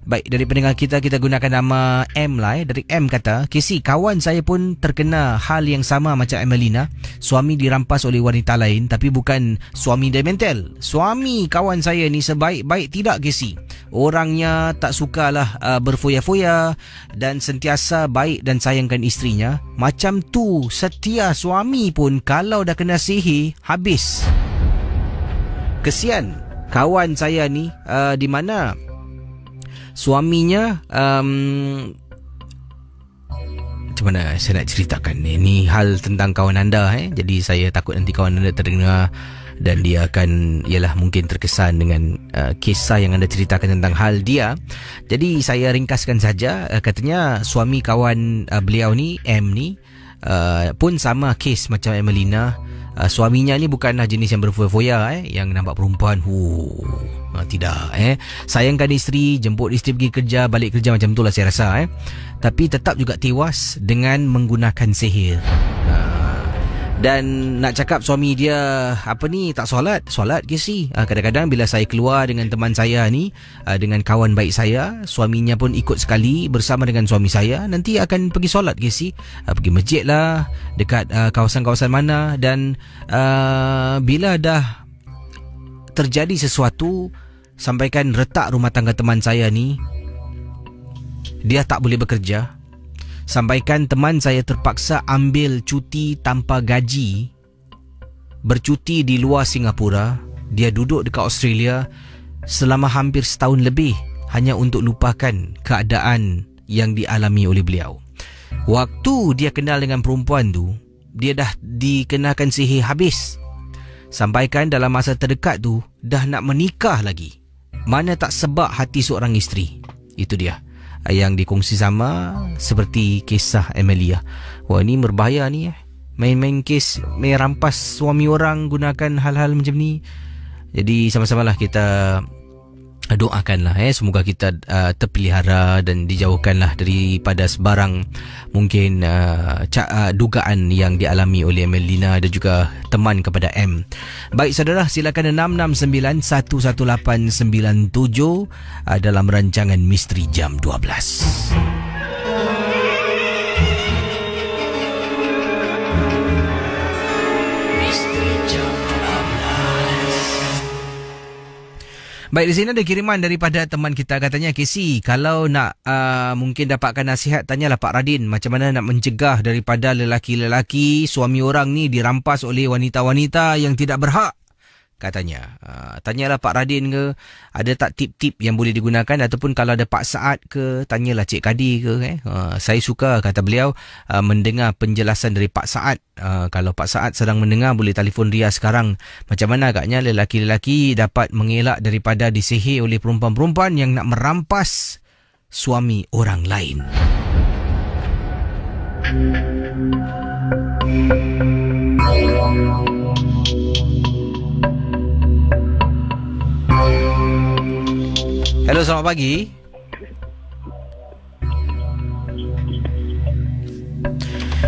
Baik, dari pendengar kita gunakan nama M lah. Dari M kata, KC, kawan saya pun terkena hal yang sama macam Emelina. Suami dirampas oleh wanita lain, tapi bukan suami dia mental. Suami kawan saya ni sebaik-baik tidak, KC. Orangnya tak sukalah berfoya-foya dan sentiasa baik dan sayangkan isterinya. Macam tu setia suami pun kalau dah kena sihir, habis. Kesian kawan saya ni, di mana suaminya macam mana saya nak ceritakan ni? Ini hal tentang kawan anda Jadi saya takut nanti kawan anda terdengar dan dia akan mungkin terkesan dengan kisah yang anda ceritakan tentang hal dia. Jadi saya ringkaskan saja. Katanya suami kawan beliau ni, M ni, pun sama kes macam Emelina. Suaminya ni bukanlah jenis yang berfoya-foya yang nampak perempuan tidak sayangkan isteri, jemput isteri pergi kerja, balik kerja, macam itulah saya rasa tapi tetap juga tewas dengan menggunakan sihir. Dan nak cakap suami dia tak solat ke si? Kadang-kadang bila saya keluar dengan teman saya ni, dengan kawan baik saya, suaminya pun ikut sekali bersama dengan suami saya, nanti akan pergi solat ke si? Pergi masjid lah, dekat kawasan-kawasan mana. Dan bila dah terjadi sesuatu, sampaikan retak rumah tangga teman saya ni, dia tak boleh bekerja. Sampaikan teman saya terpaksa ambil cuti tanpa gaji, bercuti di luar Singapura. Dia duduk dekat Australia selama hampir setahun lebih hanya untuk lupakan keadaan yang dialami oleh beliau. Waktu dia kenal dengan perempuan tu, dia dah dikenakan sihir habis. Sampaikan dalam masa terdekat tu dah nak menikah lagi. Mana tak sebab hati seorang isteri. Itu dia yang dikongsi sama seperti kisah Emilia. Wah, ni berbahaya ni main-main kes merampas suami orang gunakan hal-hal macam ni. Jadi sama-samalah kita doakanlah semoga kita terpelihara dan dijauhkanlah daripada sebarang mungkin dugaan yang dialami oleh Emelina dan juga teman kepada M. Baik saudara, silakan 66911897 dalam rancangan Misteri Jam 12. Baik, di sini ada kiriman daripada teman kita. Katanya, KC, kalau nak mungkin dapatkan nasihat, tanyalah Pak Radin macam mana nak mencegah daripada lelaki-lelaki suami orang ni dirampas oleh wanita-wanita yang tidak berhak. Katanya, tanyalah Pak Radin ke, ada tak tip-tip yang boleh digunakan, ataupun kalau ada Pak Saad ke, tanyalah Cik Kadi ke. Saya suka, kata beliau, mendengar penjelasan dari Pak Saad. Kalau Pak Saad sedang mendengar, boleh telefon Ria sekarang. Macam mana agaknya lelaki-lelaki dapat mengelak daripada disihir oleh perempuan-perempuan yang nak merampas suami orang lain. Hello, selamat pagi.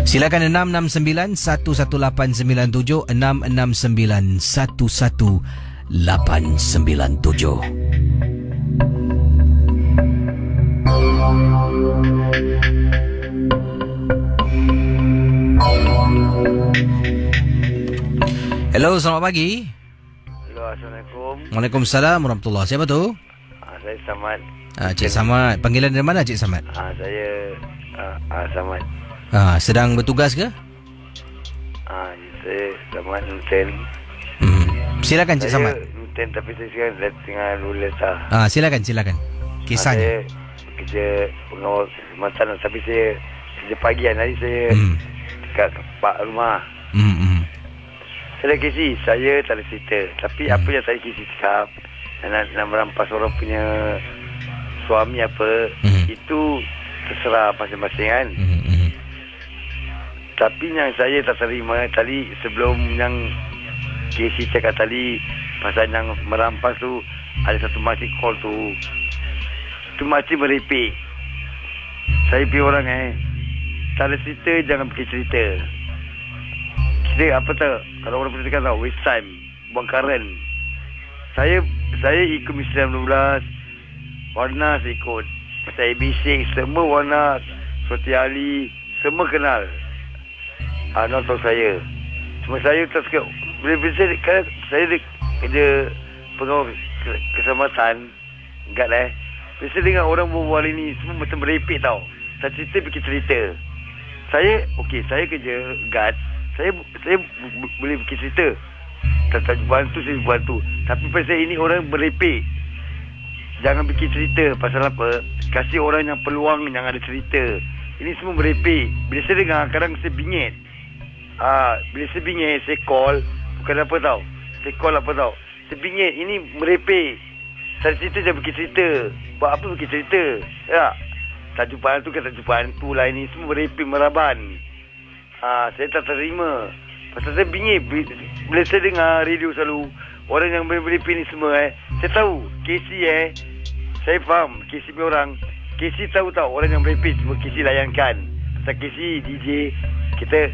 Silakan 66911897 66911897. Hello, selamat pagi. Hello, Assalamualaikum. Waalaikumsalam warahmatullahi. Siapa tu? Saya Samad. Cik Samad. Panggilan dari mana Cik Samad? Saya Samad. Sedang bertugas ke? Saya Samad Nuten. Silakan Cik Samad. Saya Nuten tapi saya sekarang tinggal Lules. Silakan. Kisahnya. Saya kerja pengawal khidmatan tapi saya kerja pagi. Nanti saya dekat Pak rumah. Saya kisah, saya tak ada cerita. Tapi apa yang saya kisah cakap, nak merampas orang punya suami apa, itu terserah masing-masing kan. Tapi yang saya tak terima tadi, sebelum yang Casey cakap tadi pasal yang merampas tu, ada satu makcik call tu, makcik merepek. Saya pergi orang tak ada cerita, jangan pergi cerita. Cerita apa tak, kalau orang pergi tahu, waste time, buang karen. Saya ikut Misteri 16, Warna saya ikut, pasal ABC semua Warna, Suati Ali, semua kenal. Nak tahu saya. Cuma saya tak suka. Bila saya kerja pengawal keselamatan, guard Biasa dengar orang berbual ini semua macam merepek tau. Tak cerita bikin cerita. Saya kerja guard. Saya boleh bikin cerita. Tak bantu, saya bantu. Tapi pasal ini orang merepek. Jangan bikin cerita. Pasal apa? Kasih orang yang peluang yang ada cerita. Ini semua merepek. Bila saya dengar, kadang saya bingit. Bila saya bingit, saya call. Bukan apa tau. Saya call apa tau. Saya bingit. Ini merepek. Saya cerita jangan bikin cerita. Buat apa bikin cerita? Ya. Tajupaan tu kan tajupaan tu lah. Ini semua merepek meraban. Saya tak terima. Pasal saya bingit. Bila saya dengar radio selalu, orang yang merepek ni semua saya tahu. Casey saya faham. Casey punya orang. Casey tahu orang yang merepek semua Casey layankan. Pasal Casey DJ, kita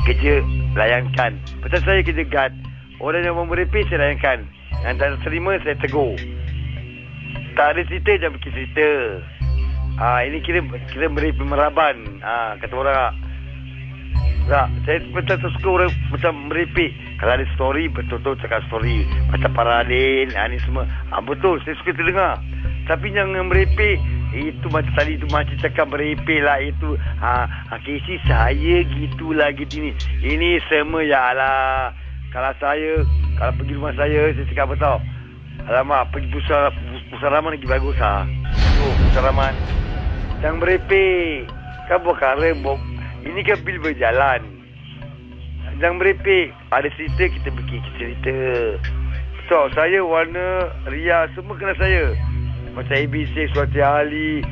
kerja layankan. Pasal saya kerja guard, orang yang mau merepek saya layankan. Yang tak terima saya tegur. Tak ada cerita, jangan bikin cerita. Ini kira merepek meraban. Kata orang tak, saya betul suka orang macam merepek. Kalau ada story, betul-betul cakap story. Macam Paradin, ni semua. Betul, saya suka terdengar. Tapi yang merepek, itu macam tadi tu macam cakap merepek lah itu. Casey saya gitulah gitu ni. Ini semua ya Allah. Kalau pergi rumah saya cakap apa tau? Alamak, pergi pusaraman lagi bagus pusaraman. Jangan merepek. Kan buat karen, ini kan bil berjalan. Jangan merepek. Ada cerita, kita bikin cerita. So, saya, Warna, Ria, semua kenal saya. Macam ABC, Suati Ali,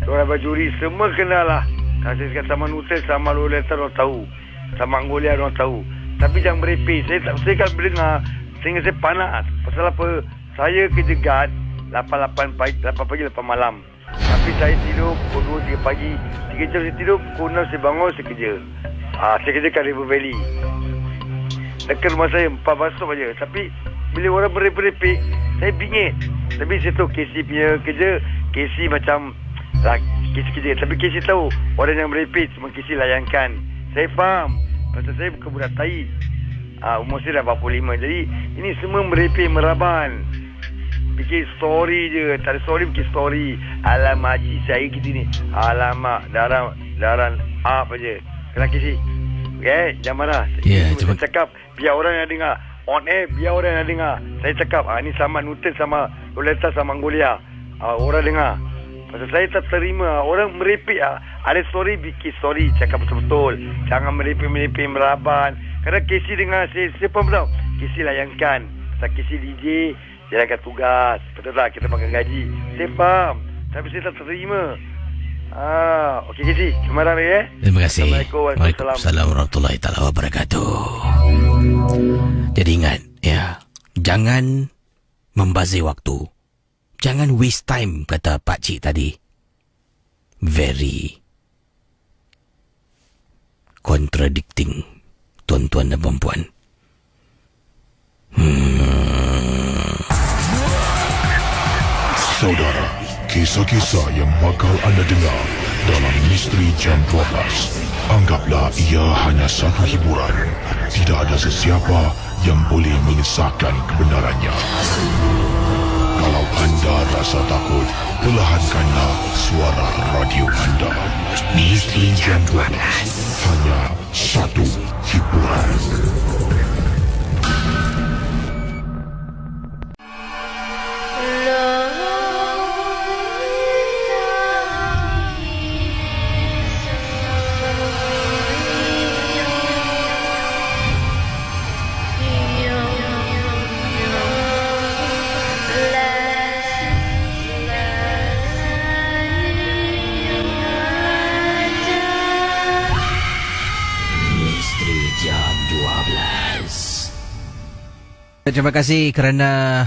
Dora Bajuri, semua kenal lah. Kalau saya cakap sama Nutel, sama Loleta, orang tahu. Sama Angolia, orang tahu. Tapi jangan merepek. Saya kan dengar, sehingga saya panas. Pasal apa? Saya kerja guard 8 pagi, 8 malam. Tapi saya tidur pukul 2, 3 pagi. 3 jam saya tidur, pukul 6 saya bangun, saya kerja. Saya kerja kat River Valley. Dekat rumah saya, 4 bus stop aja. Tapi bila orang merepek, saya bingit. Tapi saya tahu Casey punya kerja, Casey macam Casey kerja. Tapi Casey tahu orang yang merepek cuma Casey layankan. Saya faham. Pasal saya bukan budak tai. Umur saya dah 45. Jadi ini semua merepek meraban. Bikin story je. Tak ada story, bikin story. Alamak, cik saya gitu ni. Alamak, darah apa je. Kena Casey. Jangan marah. Saya cakap biar orang yang dengar. On air, biar orang yang dengar. Saya cakap ni sama Nutel, sama Loleta, sama Angolia. Orang dengar. Pasal saya tak terima. Orang merepek. Ada story, bikin story. Cakap betul-betul. Jangan merepek meraban. Kerana Casey dengar, saya faham tau. Casey layankan. Pasal Casey DJ, jalankan tugas. Betul tak? Kita makan gaji. Saya faham. Tapi saya tak terima. Okey Casey. Terima kasih Terima kasih. Assalamualaikum. Waalaikumsalam warahmatullahi wabarakatuh. Jadi ingat, jangan membazir waktu. Jangan waste time, kata Pak Cik tadi. Very contradicting, tuan-tuan dan puan-puan. Saudara, kisah-kisah yang bakal anda dengar dalam Misteri Jam 12, anggaplah ia hanya satu hiburan. Tidak ada sesiapa yang boleh mengesahkan kebenarannya. Kalau anda rasa takut, perlahankanlah suara radio anda. Misteri Jam 12, hanya satu hiburan. Terima kasih kerana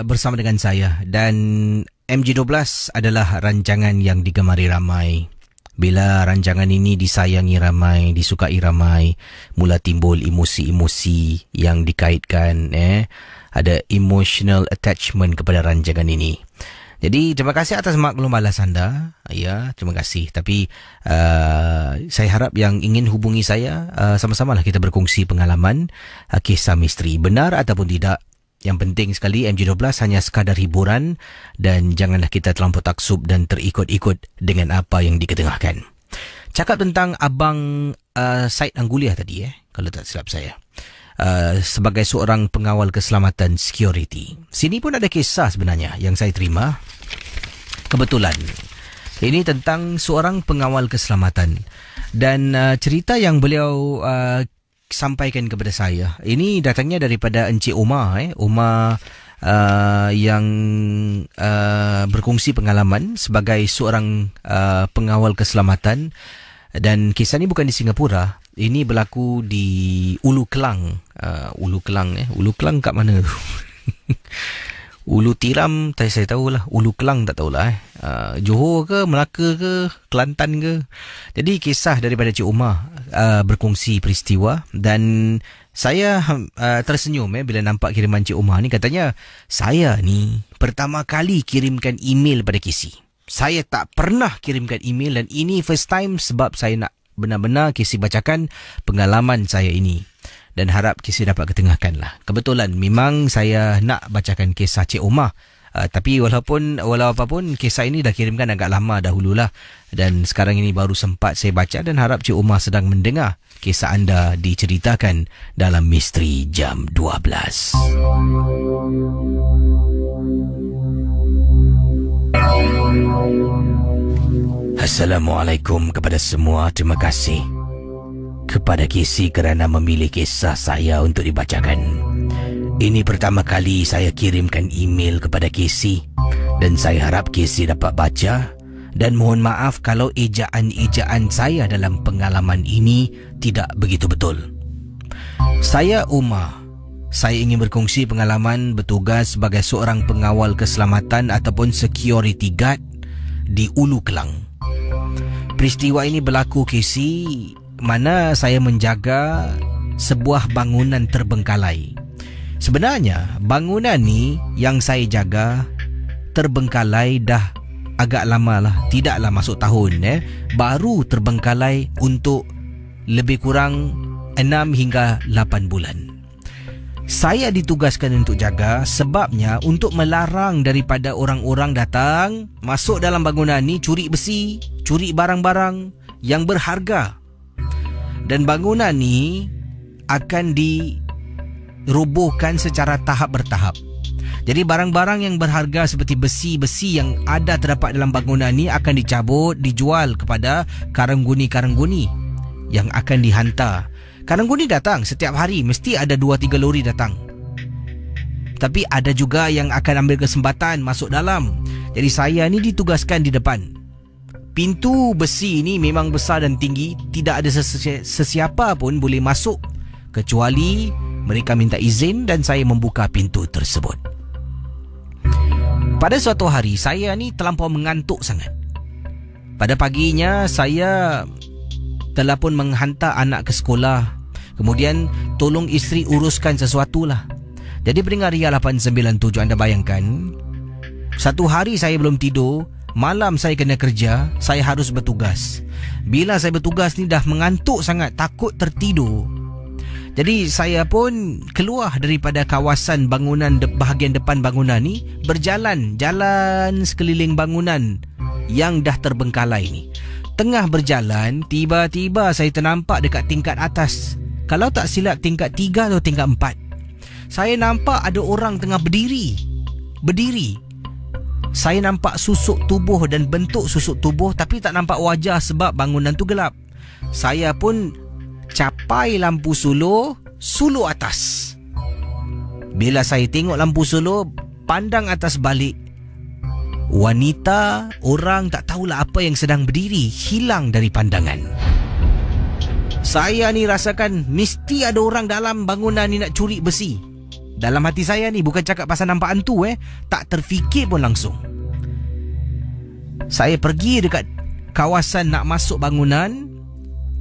bersama dengan saya. Dan MG12 adalah rancangan yang digemari ramai. Bila rancangan ini disayangi ramai, disukai ramai, mula timbul emosi-emosi yang dikaitkan, ada emotional attachment kepada rancangan ini. Jadi terima kasih atas maklum balas anda. Ya, terima kasih. Tapi saya harap yang ingin hubungi saya, sama-samalah kita berkongsi pengalaman kisah misteri, benar ataupun tidak. Yang penting sekali MG12 hanya sekadar hiburan dan janganlah kita terlampau taksub dan terikut-ikut dengan apa yang diketengahkan. Cakap tentang Abang Said Angguliah tadi, kalau tak silap saya. Sebagai seorang pengawal keselamatan security. Sini pun ada kisah sebenarnya yang saya terima. Kebetulan. Ini tentang seorang pengawal keselamatan. Dan cerita yang beliau sampaikan kepada saya, ini datangnya daripada Encik Omar. Omar yang berkongsi pengalaman sebagai seorang pengawal keselamatan. Dan kisah ini bukan di Singapura. Ini berlaku di Ulu Kelang. Ulu Kelang kat mana tu? Ulu Tiram, saya tahulah. Ulu Kelang tak tahulah. Johor ke, Melaka ke, Kelantan ke. Jadi kisah daripada Cik Umar berkongsi peristiwa. Dan saya tersenyum bila nampak kiriman Cik Umar ni. Katanya, saya ni pertama kali kirimkan email pada Casey. Saya tak pernah kirimkan email dan ini first time sebab saya nak benar-benar Casey bacakan pengalaman saya ini. Dan harap Casey dapat ketengahkan lah. Kebetulan memang saya nak bacakan kisah Cik Omar. Tapi walau apapun kisah ini dah kirimkan agak lama dahululah. Dan sekarang ini baru sempat saya baca dan harap Cik Omar sedang mendengar kisah anda diceritakan dalam Misteri Jam 12. Assalamualaikum kepada semua. Terima kasih kepada Casey kerana memilih kisah saya untuk dibacakan. Ini pertama kali saya kirimkan email kepada Casey dan saya harap Casey dapat baca dan mohon maaf kalau ejaan-ejaan saya dalam pengalaman ini tidak begitu betul. Saya Umar. Saya ingin berkongsi pengalaman bertugas sebagai seorang pengawal keselamatan ataupun security guard di Ulu Kelang. Peristiwa ini berlaku Casey mana saya menjaga sebuah bangunan terbengkalai. Sebenarnya bangunan ni yang saya jaga terbengkalai dah agak lama lah. Tidaklah masuk tahun baru terbengkalai untuk lebih kurang 6 hingga 8 bulan. Saya ditugaskan untuk jaga sebabnya untuk melarang daripada orang-orang datang masuk dalam bangunan ni curi besi, curi barang-barang yang berharga. Dan bangunan ni akan dirobohkan secara tahap bertahap. Jadi barang-barang yang berharga seperti besi-besi yang ada terdapat dalam bangunan ni akan dicabut, dijual kepada karangguni-karangguni yang akan dihantar. Karangguni datang setiap hari, mesti ada 2-3 lori datang. Tapi ada juga yang akan ambil kesempatan masuk dalam. Jadi saya ni ditugaskan di depan. Pintu besi ni memang besar dan tinggi. Tidak ada sesiapa pun boleh masuk kecuali mereka minta izin dan saya membuka pintu tersebut. Pada suatu hari saya ni terlampau mengantuk sangat. Pada paginya saya telah pun menghantar anak ke sekolah. Kemudian tolong isteri uruskan sesuatu lah. Jadi peringat Ria 897 anda bayangkan. Satu hari saya belum tidur. Malam saya kena kerja. Saya harus bertugas. Bila saya bertugas ni dah mengantuk sangat. Takut tertidur. Jadi saya pun keluar daripada kawasan bangunan bahagian depan bangunan ni. Jalan sekeliling bangunan yang dah terbengkalai ni. Tengah berjalan, tiba-tiba saya ternampak dekat tingkat atas. Kalau tak silap tingkat 3 atau tingkat 4. Saya nampak ada orang tengah berdiri. Saya nampak susuk tubuh dan bentuk susuk tubuh tapi tak nampak wajah sebab bangunan tu gelap. Saya pun capai lampu suluh atas. Bila saya tengok lampu suluh, pandang atas balik. Wanita, orang tak tahulah apa yang sedang berdiri, hilang dari pandangan. Saya ni rasakan mesti ada orang dalam bangunan ni nak curi besi. Dalam hati saya ni, bukan cakap pasal nampak hantu tak terfikir pun langsung. Saya pergi dekat kawasan nak masuk bangunan,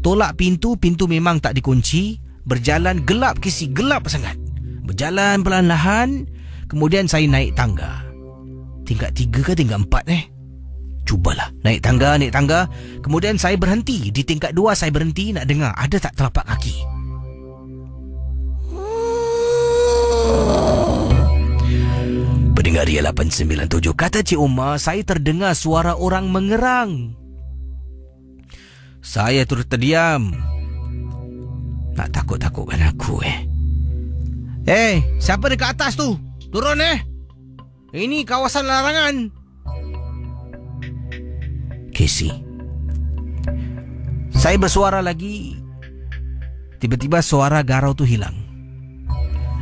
tolak pintu memang tak dikunci. Berjalan gelap Casey, gelap sangat. Berjalan perlahan-lahan, kemudian saya naik tangga. Tingkat 3 ke tingkat 4 Cubalah naik tangga. Kemudian saya berhenti. Di tingkat 2 saya berhenti nak dengar ada tak telapak kaki. Pendengar Ria 897, kata Cik Umar, saya terdengar suara orang mengerang. Saya terus terdiam. Nak takut-takutkan aku siapa dekat atas tu? Turun Ini kawasan larangan. Casey, saya bersuara lagi. Tiba-tiba suara garau tu hilang.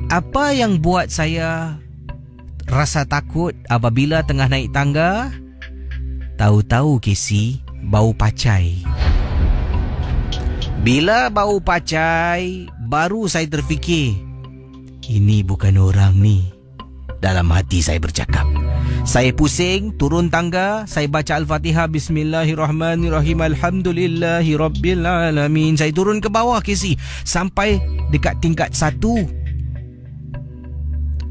Apa yang buat saya rasa takut apabila tengah naik tangga? Tahu-tahu Casey, bau pacai. Bila bau pacai, baru saya terfikir, ini bukan orang ni. Dalam hati saya bercakap. Saya pusing, turun tangga, saya baca Al-Fatihah, Bismillahirrahmanirrahim, Alhamdulillahi Rabbil Alamin. Saya turun ke bawah Casey, sampai dekat tingkat 1.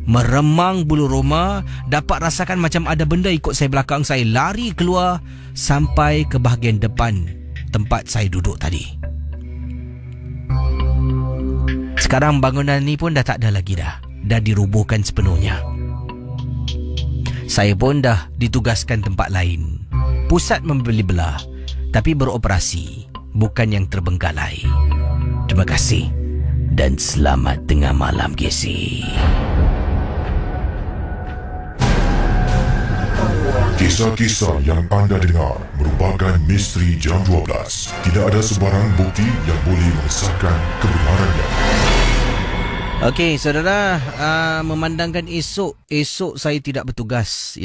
Meremang bulu roma, dapat rasakan macam ada benda ikut saya belakang. Saya lari keluar sampai ke bahagian depan tempat saya duduk tadi. Sekarang bangunan ni pun dah tak ada lagi dah dirubuhkan sepenuhnya. Saya pun dah ditugaskan tempat lain. Pusat membeli belah, tapi beroperasi, bukan yang terbengkalai. Terima kasih dan selamat tengah malam, Casey. Kisah-kisah yang anda dengar merupakan misteri jam 12. Tidak ada sebarang bukti yang boleh mengesahkan kebenarannya. Okey, saudara, memandangkan esok saya tidak bertugas,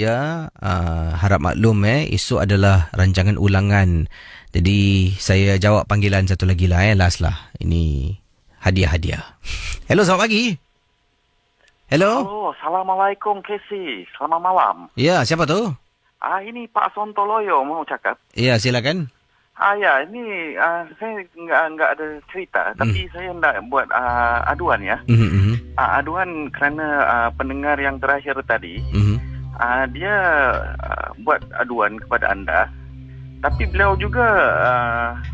harap maklum, esok adalah rancangan ulangan. Jadi saya jawab panggilan satu lagi lah, last lah. Ini hadiah. Hello, selamat pagi. Hello. Halo, Assalamualaikum Casey. Selamat malam. Ya, siapa tu? Ini Pak Sontoloyo mau cakap. Ya, silakan. Ya, ini saya enggak ada cerita, tapi saya nak buat aduan ya. Aduan kerana pendengar yang terakhir tadi, dia buat aduan kepada anda, tapi beliau juga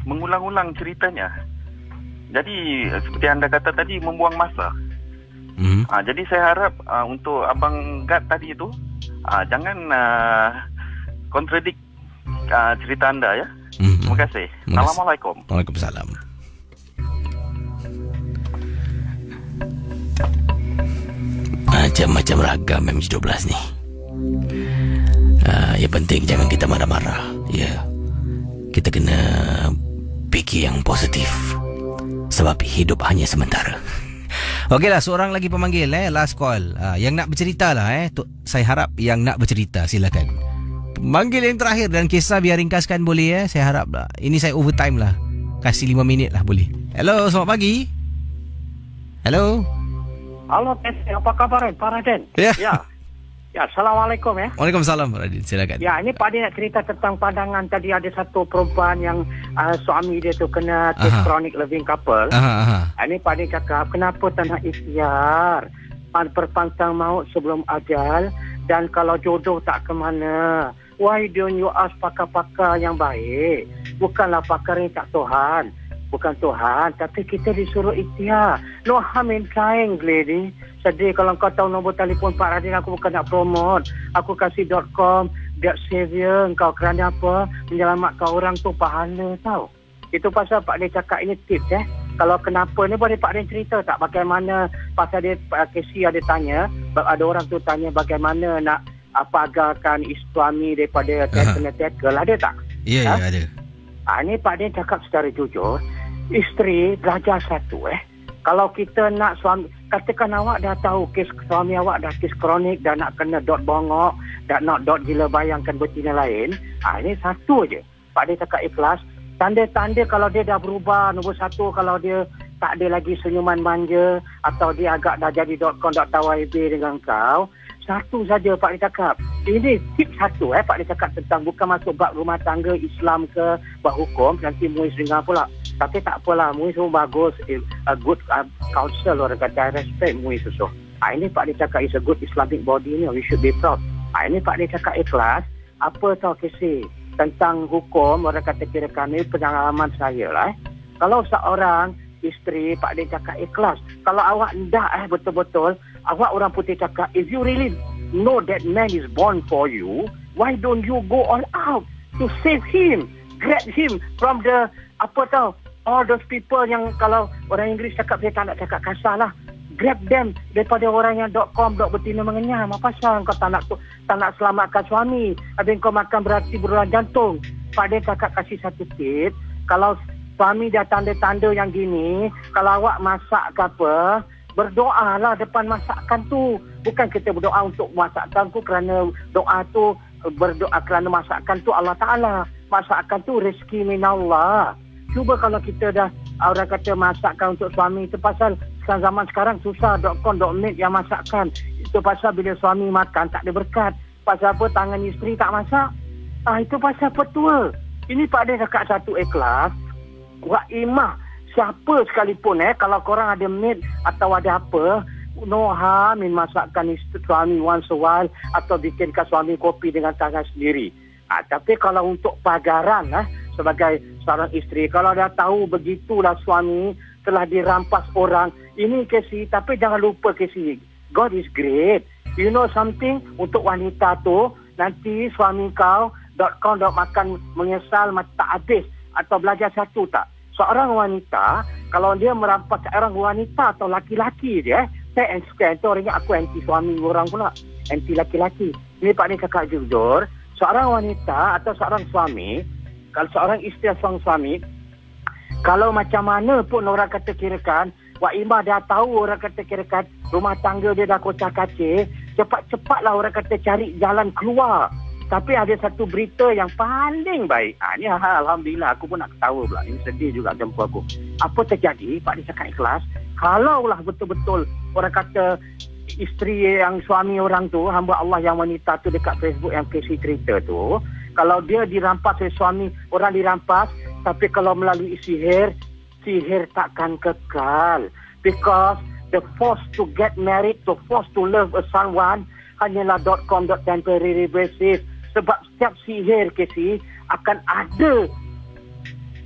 mengulang-ulang ceritanya. Jadi seperti anda kata tadi, membuang masa. Jadi saya harap untuk Abang Gad tadi itu jangan kontradik cerita anda ya. Terima kasih. Assalamualaikum. Waalaikumsalam. Macam-macam ragam MJ12 ni. Yang penting jangan kita marah-marah. Ya, kita kena fikir yang positif. Sebab hidup hanya sementara. Okeylah, seorang lagi pemanggil, last call. Yang nak bercerita lah, saya harap yang nak bercerita, silakan. Manggil yang terakhir dan kisah biar ringkaskan boleh, saya harap lah. Ini saya overtime lah. Kasih 5 minit lah boleh. Hello, selamat pagi. Hello. Halo, apa kabar Pak Raden? Ya. Ya, Assalamualaikum ya. Waalaikumsalam Pak Raden, silakan. Ya, ini Pak Raden nak cerita tentang pandangan tadi. Ada satu perempuan yang suami dia tu kena chronic living couple. Ini Pak Raden cakap, kenapa tak nak ikhtiar berpantang maut sebelum ajal, dan kalau jodoh tak ke mana, why don't you ask pakar-pakar yang baik? Bukanlah pakar yang tak Tuhan. Bukan Tuhan, tapi kita disuruh ikhtiar. No harm in trying, lady. Sedih kalau kau tahu nombor telefon Pak Radin, aku bukan nak promote. Aku kasih .com, biar savior engkau kerana apa? Menyelamatkan orang tu pahala tau. Itu pasal Pak Radin cakap ini tips Kalau kenapa ni boleh Pak Radin cerita tak? Bagaimana pasal dia, Casey ada tanya, ada orang tu tanya bagaimana nak pagarkan suami daripada tackle. Ada tak? Ya, ada. Ini Pak Radin cakap secara jujur. Isteri belajar satu Kalau kita nak suami, katakan awak dah tahu kes suami awak dah kes kronik, dah nak kena dot bongok, dah nak dot gila bayangkan betina lain. Ini satu je Pak dia cakap ikhlas. Tanda-tanda kalau dia dah berubah, nombor satu, kalau dia tak ada lagi senyuman manja atau dia agak dah jadi .com.yb dengan kau, satu saja Pak Dia cakap. Ini tip satu Pak Dia cakap tentang bukan masuk bab rumah tangga Islam ke bab hukum, nanti Muiz dengar pula. Tapi tak apalah, Muiz semua bagus, a good counsel, orang kata, I respect Muiz also. Ini Pak Dia cakap is a good Islamic body ni, we should be proud. Ini Pak Dia cakap ikhlas. Apa tahu kisah tentang hukum, orang kata kirakan ni pengalaman saya lah. Kalau seorang isteri, Pak Dia cakap ikhlas. Kalau awak dah betul-betul, awak orang putih cakap, if you really know that man is born for you, why don't you go all out to save him, grab him from the, apa tahu, all those people yang kalau orang Inggeris cakap, saya tak nak cakap kasar lah, grab them daripada orang yang .com, betina mengenyam. Apa pasal kau tak nak selamatkan suami, habis kau makan berarti berulang jantung. Pak Dia cakap kasih satu tip, kalau suami dah tanda-tanda yang gini, kalau awak masak ke apa, berdoalah depan masakan tu. Bukan kita berdoa untuk masakan tu, kerana doa tu, berdoa kerana masakan tu Allah Ta'ala. Masakan tu rezeki minallah. Cuba kalau kita dah, orang kata masakkan untuk suami, itu pasal zaman sekarang susah .com.net yang masakkan. Itu pasal bila suami makan tak ada berkat. Pasal apa? Tangan isteri tak masak. Itu pasal petua. Ini Pak Dia cakap satu ikhlas. Wak imah siapa sekalipun kalau korang ada maid atau ada apa, no harm in masakkan suami once a while atau bikinkan suami kopi dengan tangan sendiri. Tapi kalau untuk pagaran sebagai seorang isteri, kalau dah tahu begitulah suami telah dirampas orang, ini Casey, tapi jangan lupa Casey, God is great. You know something, untuk wanita tu nanti suami kau .com makan menyesal tak habis atau belajar satu tak. Seorang wanita, kalau dia merampas seorang wanita atau laki-laki dia, saya itu orangnya aku anti suami orang pula, anti laki-laki. Ini Pak Dia cakap jujur, seorang wanita atau seorang suami, kalau seorang isteri seorang suami, kalau macam mana pun orang kata kirakan, Wak Imah dah tahu orang kata kirakan, rumah tangga dia dah kocak-kacir, cepat-cepatlah orang kata cari jalan keluar. Tapi ada satu berita yang paling baik. Ini Alhamdulillah, aku pun nak ketawa pula. Ini sedih juga jemput aku. Apa terjadi? Pak Dia cakap ikhlas. Kalaulah betul-betul orang kata isteri yang suami orang tu, hamba Allah yang wanita tu dekat Facebook yang Casey cerita tu, kalau dia dirampas oleh suami, orang dirampas, tapi kalau melalui sihir takkan kekal. Because the force to get married, the force to love someone, hanyalah .com.temporary basis. Sebab setiap sihir Casey akan ada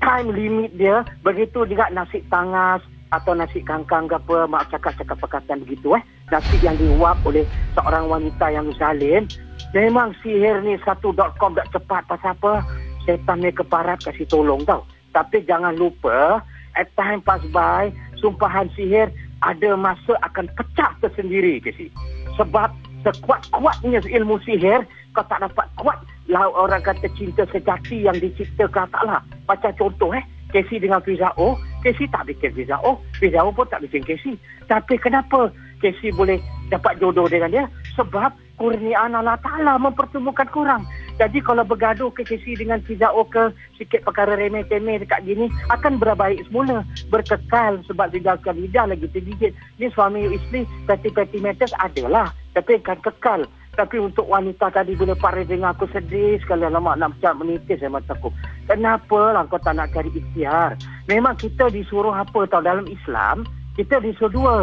time limit dia. Begitu juga nasi tangas atau nasi kangkang ke apa, mak cakap perkataan begitu nasi yang diuap oleh seorang wanita yang zalim. Memang sihir ni satu .com tak cepat. Pasal apa? Setan ni keparat kasih tolong tau. Tapi jangan lupa, at time pass by, sumpahan sihir ada masa akan pecah tersendiri Casey. Sebab sekuat-kuatnya ilmu sihir, kau tak dapat kuat lah orang kata cinta sejati yang diciptakan taklah. Macam contoh Casey dengan Fiza O, Casey tak bikin Fiza O, Fiza O pun tak bikin Casey. Tapi kenapa Casey boleh dapat jodoh dengan dia? Sebab kurniaan Allah Ta'ala mempertemukan korang. Jadi kalau bergaduh ke Casey dengan Fiza O ke sikit perkara remeh-temeh dekat gini, akan berbaik semula, berkekal. Sebab tinggalkan lidah lagi tergigit. Ni suami isteri, petty matters adalah, tapi akan kekal. Tapi untuk wanita tadi bila Pak Dia dengar, aku sedih sekali. Alamak, nak macam menitis mataku. Kenapa lah kau tak nak cari ikhtiar? Memang kita disuruh apa tau, dalam Islam kita disuruh dua.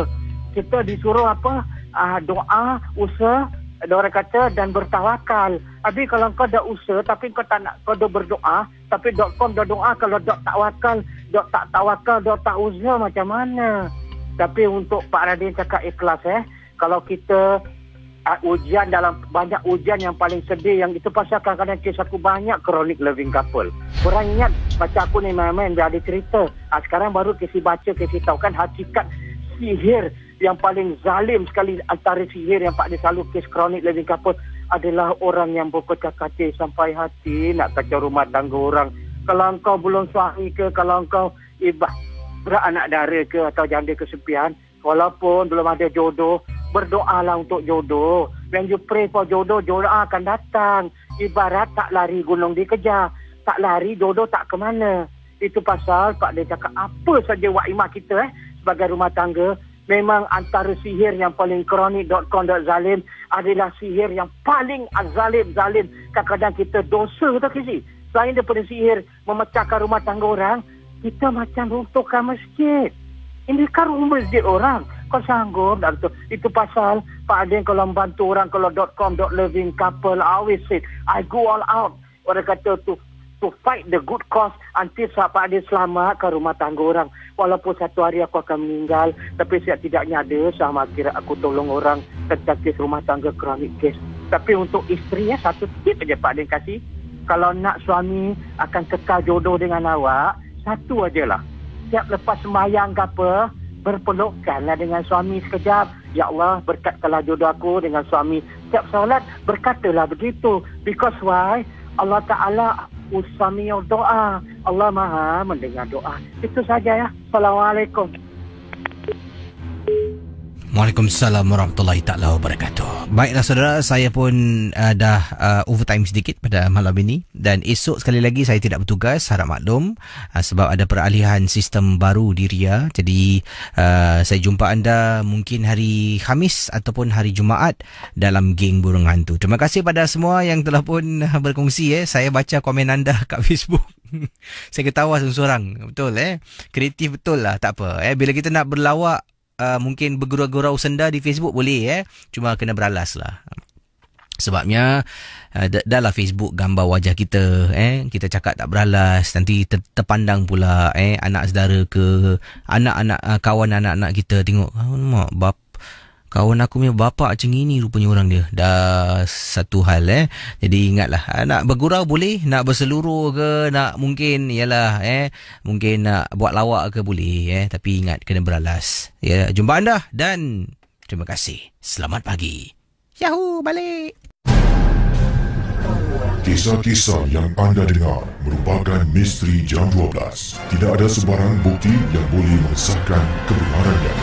Kita disuruh apa? Doa, usaha, orang kata, dan bertawakal. Habis kalau kau dah usaha tapi kau tak nak, kau dah berdoa, tapi .com dah doa, kalau tak tawakal, tak usaha, macam mana? Tapi untuk Pak Radin cakap ikhlas kalau kita ujian, dalam banyak ujian yang paling sedih, yang itu pasal kadang-kadang kes aku banyak chronic loving couple. Korang ingat macam aku ni main-main dia ada cerita. Sekarang baru Casey baca, Casey tahu kan hakikat sihir yang paling zalim sekali antara sihir yang Pak Dia selalu kes chronic loving couple adalah orang yang berkocak-kacir sampai hati nak kacau rumah tangga orang. Kalau engkau belum suami ke, kalau engkau beranak dara ke atau janda kesepian, walaupun belum ada jodoh, berdoalah untuk jodoh. When you pray for jodoh, jodoh akan datang. Ibarat tak lari gunung dikejar, tak lari jodoh tak ke mana. Itu pasal Pak dia cakap apa saja wakimah kita sebagai rumah tangga, memang antara sihir yang paling kronik.com.zalim adalah sihir yang paling zalim. Kadang-kadang kita dosa tak kisi. Selain daripada sihir memecahkan rumah tangga orang, kita macam runtuhkan masjid. Ini kan rumah masjid orang. Kau sanggup tak betul? Itu pasal Pak Adin kalau membantu orang, kalau .com.loving couple, I always say I go all out. Orang kata to fight the good cause until Pak Adin selamatkan rumah tangga orang. Walaupun satu hari aku akan meninggal, tapi saya tidak nyada sama kira aku tolong orang tentang kes rumah tangga kronik kes. Tapi untuk isteri satu tip aja Pak Adin kasih. Kalau nak suami akan kekal jodoh dengan awak, satu ajalah. Siap lepas sembahyang ke apa, berpelukkanlah dengan suami sekejap. Ya Allah, berkatkanlah jodoh aku dengan suami. Siap solat, berkatalah begitu. Because why? Allah Ta'ala Usami'ul doa. Allah Maha mendengar doa. Itu saja ya. Assalamualaikum. Waalaikumsalam warahmatullahi ta'ala wabarakatuh. Baiklah saudara, saya pun dah overtime sedikit pada malam ini. Dan esok sekali lagi saya tidak bertugas, harap maklum, sebab ada peralihan sistem baru di RIA. Jadi saya jumpa anda mungkin hari Khamis ataupun hari Jumaat dalam Geng Burung Hantu. Terima kasih pada semua yang telah pun berkongsi. Saya baca komen anda kat Facebook. Saya ketawa seorang-seorang. Betul kreatif betul lah. Tak apa bila kita nak berlawak, mungkin bergurau-gurau senda di Facebook boleh cuma kena beralas lah. Sebabnya dalam Facebook gambar wajah kita kita cakap tak beralas, nanti terpandang pula anak saudara ke anak-anak kawan anak-anak kita tengok mak kawan aku punya bapak macam ini rupanya orang dia. Dah satu hal Jadi ingatlah, nak bergurau boleh, nak berseluruh ke, nak mungkin mungkin nak buat lawak ke boleh tapi ingat kena beralas. Jumpa anda dan terima kasih. Selamat pagi. Yahoo, balik. Kisah-kisah yang anda dengar merupakan misteri jam 12. Tidak ada sebarang bukti yang boleh mengesahkan kebenarannya.